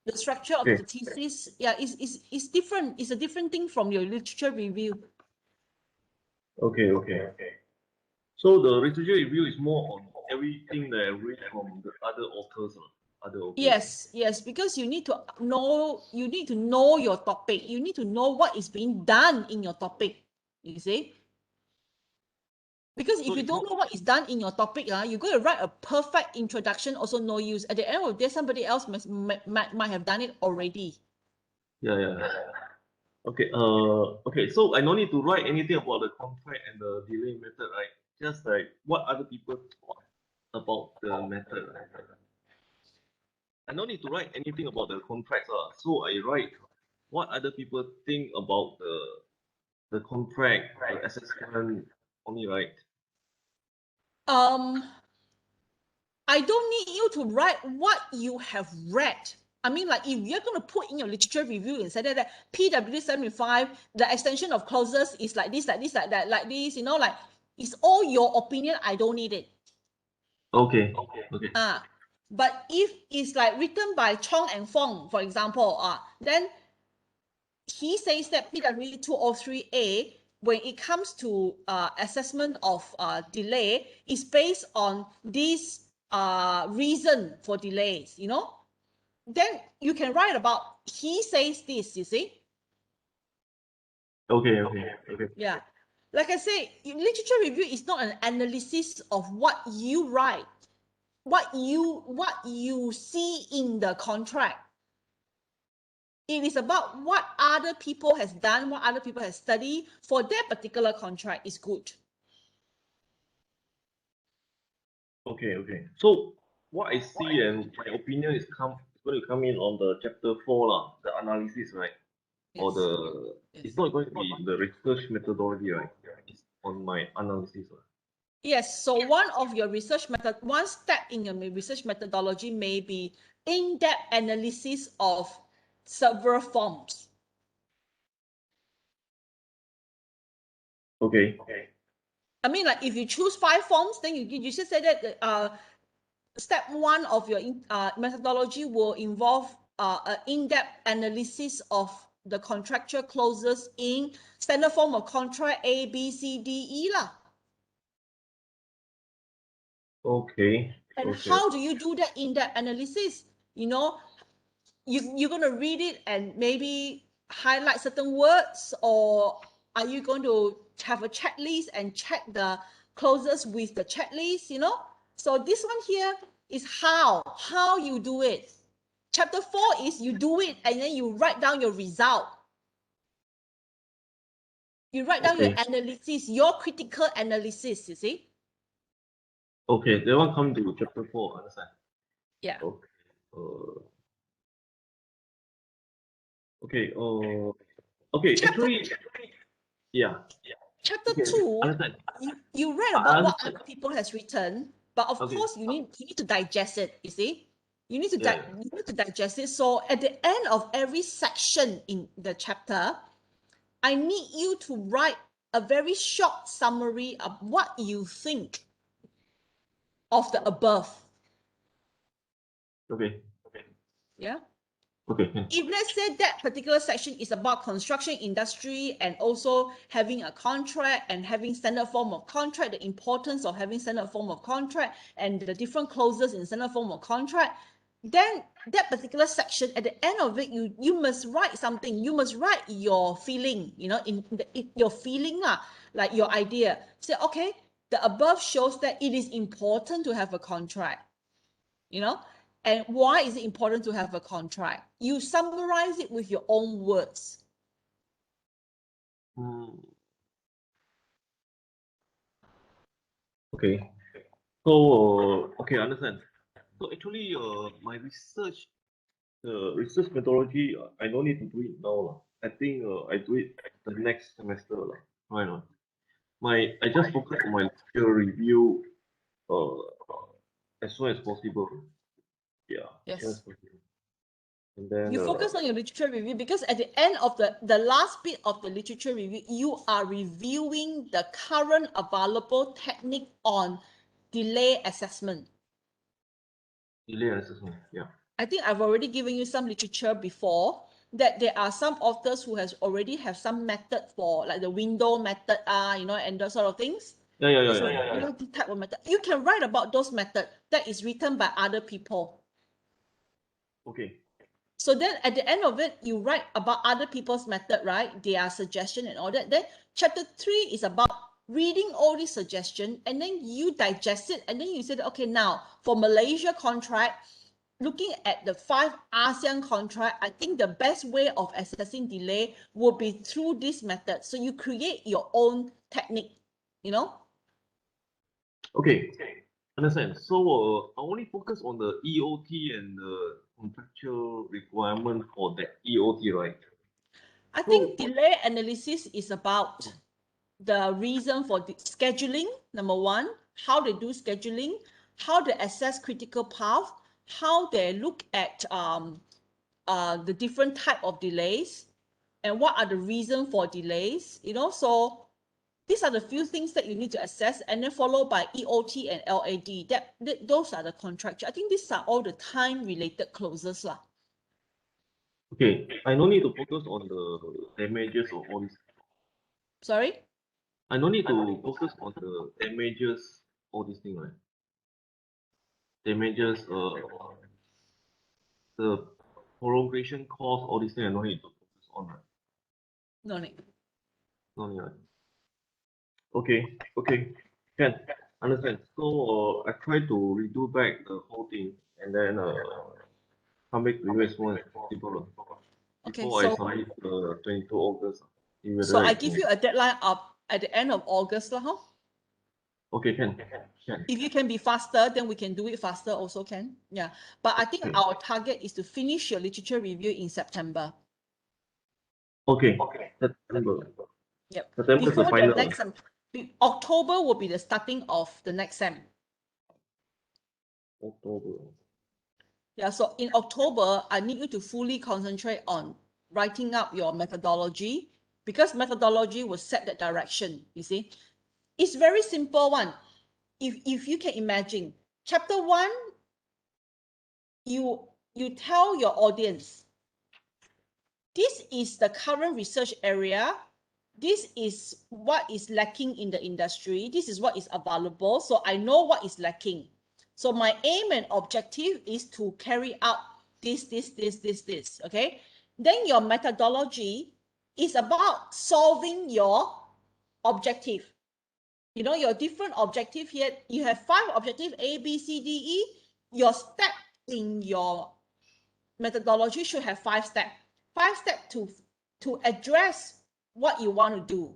the structure of Okay. the thesis. Yeah, it's different. It's a different thing from your literature review. Okay. So the literature review is more on everything that I read from the other authors. Yes, because you need to know your topic. You need to know what is being done in your topic. You see? Because if So you it's don't not, know what is done in your topic, you're going to write a perfect introduction, also no use. At the end of the day, somebody else might have done it already. yeah. Okay, okay, so I no need to write anything about the contract and the delay method, right? Just like what other people thought about the method, right? I no need to write anything about the contracts, so I write what other people think about the contract, the assessment, only, right? Um, I don't need you to write what you have read. I mean, like if you're going to put in your literature review and say that PWD 75, the extension of clauses is like this, like that, like this, you know, like it's all your opinion. I don't need it. Okay. But if it's like written by Chong and Fong, for example, then he says that PWD 203A, when it comes to assessment of delay, is based on this reason for delays, you know, then you can write about he says this, you see. Okay. Yeah, like I say, literature review is not an analysis of what you write, what you see in the contract. It is about what other people has done, what other people has studied for that particular contract is good. Okay. So what I see and my opinion is going to come in on the chapter 4 lah, the analysis, right? Or it's not going to be the research methodology, right? It's on my analysis. Yes, so one step in your research methodology may be in-depth analysis of several forms. Okay. I mean, like if you choose 5 forms, then you should say that step 1 of your methodology will involve an in-depth analysis of the contractual clauses in standard form of contract A, B, C, D, E lah. Okay. And how do you do that in-depth analysis? You know, you're going to read it and maybe highlight certain words, or are you going to have a checklist and check the clauses with the checklist, you know. So this one here is how you do it. Chapter 4 is you do it and then you write down your result. You write down your analysis, your critical analysis, you see. Okay, that one come to chapter 4, understand? Yeah. Okay. Okay. Okay. Actually, yeah. Chapter Okay. 2, Understand. you read I about what understand. other people has written, but of Okay. course you need to digest it. You see, you need to Yeah. you need to digest it. So at the end of every section in the chapter, I need you to write a very short summary of what you think of the above. Okay. Yeah. Okay. If let's say that particular section is about construction industry and also having a contract and having standard form of contract, the importance of having standard form of contract and the different clauses in standard form of contract, then that particular section at the end of it, you must write something. You must write your feeling, you know, in your feeling, like your idea. Say, okay, the above shows that it is important to have a contract, you know. And why is it important to have a contract? You summarize it with your own words. Okay. So, okay, understand. So actually, my research methodology, I don't need to do it now, lah. I think I do it the next semester, lah. Why not? I just focus on my literature review, as soon as possible. Yeah, as soon as Yes. possible. And then, You focus on your literature review because at the end of the last bit of the literature review, you are reviewing the current available technique on delay assessment. delay assessment. Yeah. I think I've already given you some literature before that there are some authors who has already have some method for like the window method, you know, and those sort of things. Yeah, yeah, yeah, So, yeah. you know, the type of method. You can write about those methods that is written by other people. Okay. So then at the end of it, you write about other people's method, right? Their suggestion and all that. Then chapter 3 is about reading all these suggestions and then you digest it. And then you said, okay, now for Malaysia contract, looking at the 5 ASEAN contract, I think the best way of assessing delay will be through this method. So you create your own technique, you know? Okay. Understand. So, I only focus on the EOT and the contractual requirement for that EOT, right? I So, think delay analysis is about the reason for the scheduling, number one, how they do scheduling, how they assess critical path, how they look at the different type of delays, and what are the reason for delays, you know. So these are the few things that you need to assess, and then followed by EOT and LAD. Those are the contractual. I think these are all the time-related clauses, lah. okay, I no need to focus on the damages or all this. Sorry? I no need to focus on the damages, all these things, right? Damages, the prolongation cost, all these things, I no need to focus on, right? No need. No need, right? Okay, okay, can understand. So, I try to redo back the whole thing and then come back to you as soon as possible Okay, before I so submit the 22 August. See whether so I I give can. you a deadline of at the end of August, lah, huh? Okay, can. If you can be faster, then we can do it faster also can. Yeah. But I think Okay. our target is to finish your literature review in September. Okay. September. Yep. September is the Before the final. next October will be the starting of the next sem. October. Yeah. So in October, I need you to fully concentrate on writing up your methodology because methodology will set the direction. You see, it's very simple one. If you can imagine, chapter 1, you tell your audience, this is the current research area. This is what is lacking in the industry. This is what is available. So I know what is lacking. So my aim and objective is to carry out this. Okay. Then your methodology is about solving your objective. You know, your different objective here, you have 5 objectives, A, B, C, D, E. Your step in your methodology should have 5 steps. 5 steps to address what you want to do.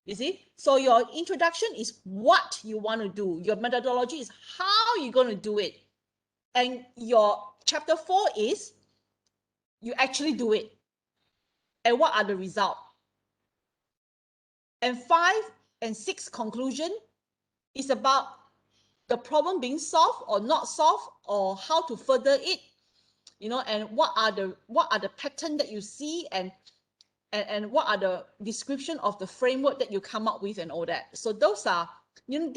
You see? So your introduction is what you want to do. Your methodology is how you're going to do it. And your chapter 4 is you actually do it. And what are the results? And 5 and 6 conclusion is about the problem being solved or not solved, or how to further it, you know, and what are the pattern that you see, and what are the description of the framework that you come up with, and all that. So those are, you know,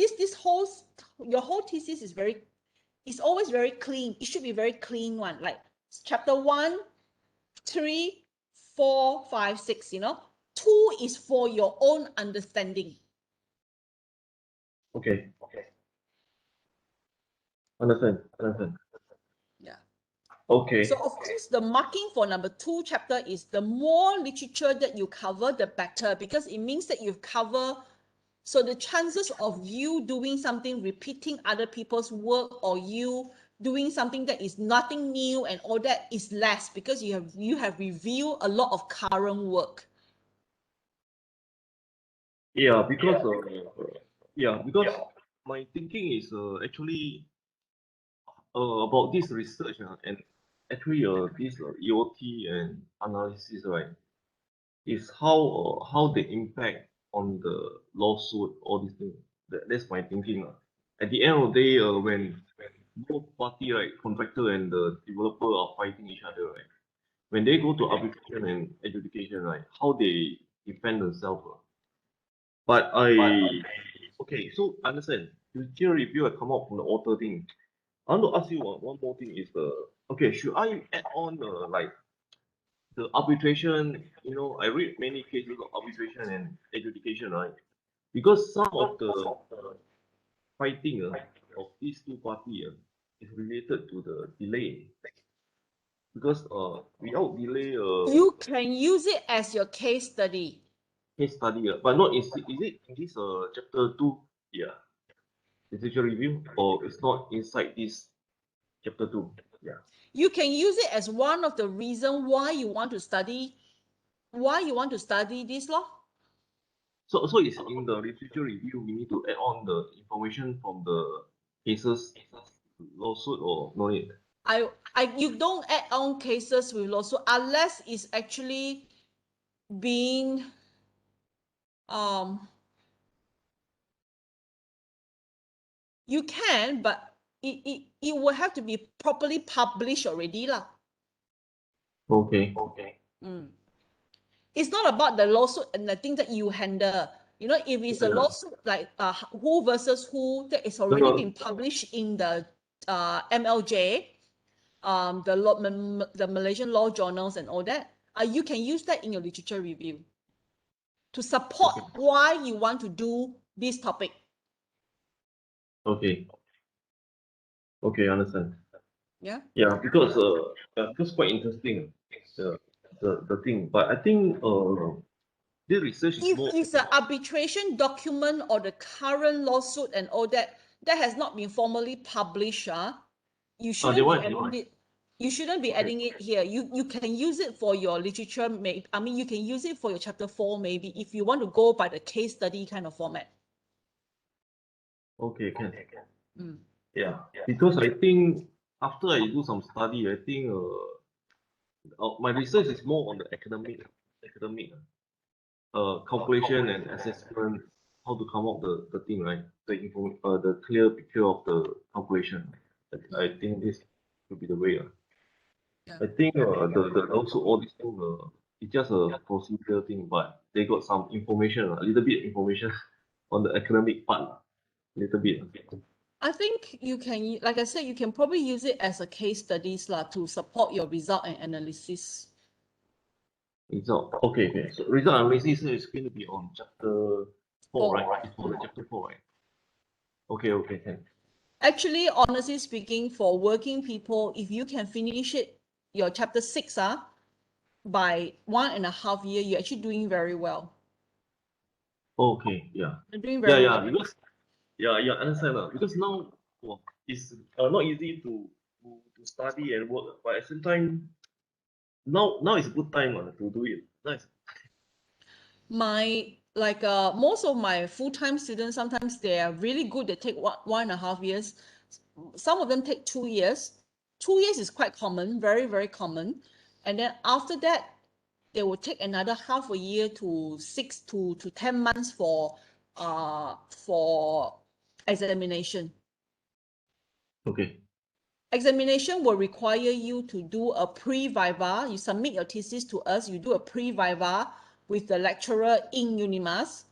your whole thesis is always very clean. It should be very clean one, like chapter 1, 3, 4, 5, 6, you know. 2 is for your own understanding. Okay. Understand. Yeah. Okay. So of course, the marking for number 2 chapter is the more literature that you cover, the better, because it means that you've covered. So the chances of you doing something, repeating other people's work, or you doing something that is nothing new and all that is less, because you have reviewed a lot of current work. Yeah, because my thinking is actually about this research and actually this EOT and analysis, right, is how they impact on the lawsuit, all these things. That's my thinking. At the end of the day, when both party, right, contractor and the developer are fighting each other, right, when they go to arbitration and adjudication, right, how they defend themselves. But okay, so understand. Future review, I come out from the author thing. I want to ask you one more thing is okay, should I add on like the arbitration? You know, I read many cases of arbitration and adjudication, right? Because some of the fighting of these two parties is related to the delay. Because without delay, You can use it as your case study. case study, but not is it in this chapter 2? Yeah, literature review, or it's not inside this chapter 2? Yeah. You can use it as one of the reasons why you want to study this law. So it's in the literature review, we need to add on the information from the cases lawsuit, or no need? You don't add on cases with lawsuit unless it's actually being you can, but it will have to be properly published already lah. Okay. It's not about the lawsuit and the thing that you handle. You know, if it's a lawsuit like who versus who, that is already been published in the MLJ, the Malaysian law journals and all that, you can use that in your literature review to support why you want to do this topic. Okay, understand. Yeah. Yeah, because quite interesting the thing, but I think the research is If more. it's an arbitration document or the current lawsuit and all that has not been formally published, you shouldn't be adding it. You shouldn't be adding it here. You can use it for your literature. I mean, you can use it for your chapter 4 maybe, if you want to go by the case study kind of format. Okay, can. Yeah, because I think after I do some study, I think my research is more on the academic calculation and assessment, how to come up the thing, right? The clear picture of the calculation. I think this will be the way. I think the also all these things it's just a procedure thing, but they got some information, a little bit information on the academic part, a little bit. I think you can, like I said, you can probably use it as a case studies to support your result and analysis. Result. Okay. So result analysis is going to be on chapter 4, right? It's for the chapter 4, right? Okay, can. Actually, honestly speaking, for working people, if you can finish it, your chapter 6, by 1.5 years, you're actually doing very well. Okay, yeah. You're doing Yeah, very yeah, well. because yeah, understand because now it's not easy to study and work, but at the same time now is a good time to do it. Nice. My like most of my full-time students, sometimes they are really good. They take 1.5 years. Some of them take 2 years. 2 years is quite common, very, very common. And then after that, they will take another half a year to 6 to 10 months for examination. Okay. Examination will require you to do a pre-viva. You submit your thesis to us, you do a pre-viva with the lecturer in UNIMAS.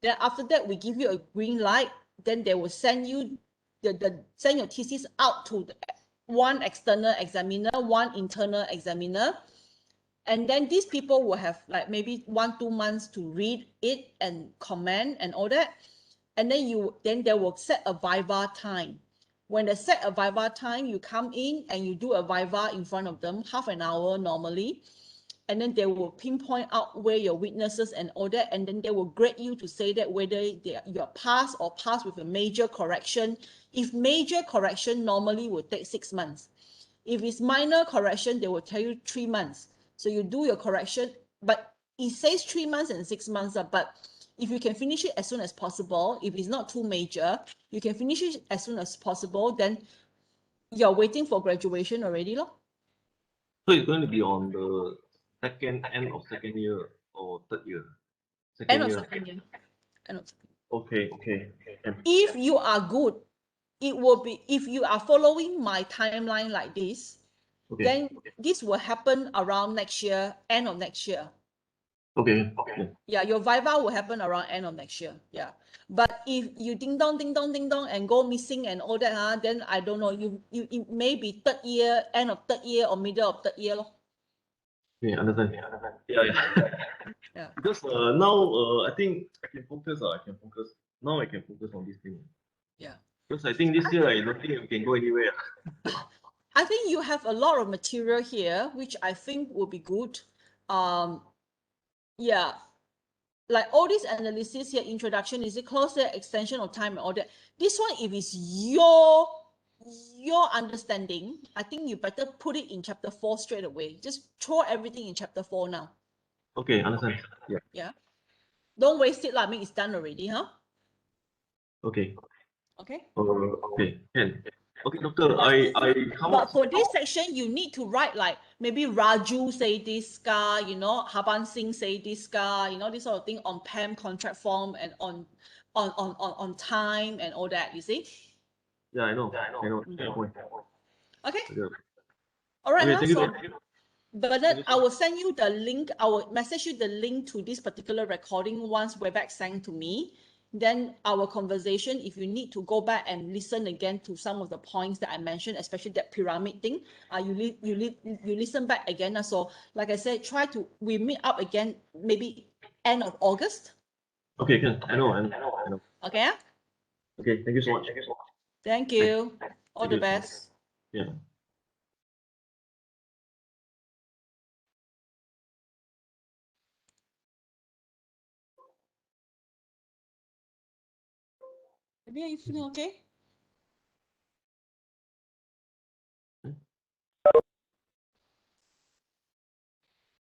Then after that, we give you a green light. Then they will send you send your thesis out to one external examiner, one internal examiner. And then these people will have like maybe 1-2 months to read it and comment and all that. And then they will set a viva time. When they set a viva time, you come in and you do a viva in front of them, half an hour normally. And then they will pinpoint out where your weaknesses and all that. And then they will grade you to say that whether you're pass or pass with a major correction. If major correction normally will take 6 months. If it's minor correction, they will tell you 3 months. So you do your correction, but it says 3 months and 6 months. But if you can finish it as soon as possible, if it's not too major, you can finish it as soon as possible, then you're waiting for graduation already, lor. So it's going to be on the end of second year or third year? End Second of year. second year. End of second. Okay, okay. And If you are good, it will be, if you are following my timeline like this, okay, then this will happen around next year, end of next year. okay, yeah. Yeah, your viva will happen around end of next year. Yeah. But if you ding dong, ding dong, ding dong and go missing and all that, then I don't know. You it may be third year, end of third year or middle of third year. Lor. Yeah, understand. Yeah, yeah. Yeah. Because now I think I can focus. I can focus. Now I can focus on this thing. Yeah. Because I think this year I don't think we can go anywhere. I think you have a lot of material here, which I think will be good. Yeah, like all these analysis here, introduction, is it close there, extension of time and all that. This one, if it's your understanding, I think you better put it in chapter 4 straight away. Just throw everything in chapter 4 now. Okay, understand. Yeah. Yeah. Don't waste it, lah. I mean, it's done already, huh? Okay. Okay. Okay. Can. Okay, doctor. I come But up. for this section, you need to write like maybe Raju say this guy, Haban Singh say this guy, this sort of thing on PAM contract form and on time and all that, you see? Yeah, I know. I know. Fair point. Okay. Okay. All right, Okay. huh? Thank you. So Thank but you then so I much. will send you the link. I will message you the link to this particular recording once Webex sent to me. Then our conversation, if you need to go back and listen again to some of the points that I mentioned, especially that pyramid thing, you listen back again. So like I said, we meet up again maybe end of August. Okay, can. I know. I know. Okay? Yeah? Okay. Thank you so much. Thank Thank you. All the you. best. Yeah. Maybe are you feeling okay?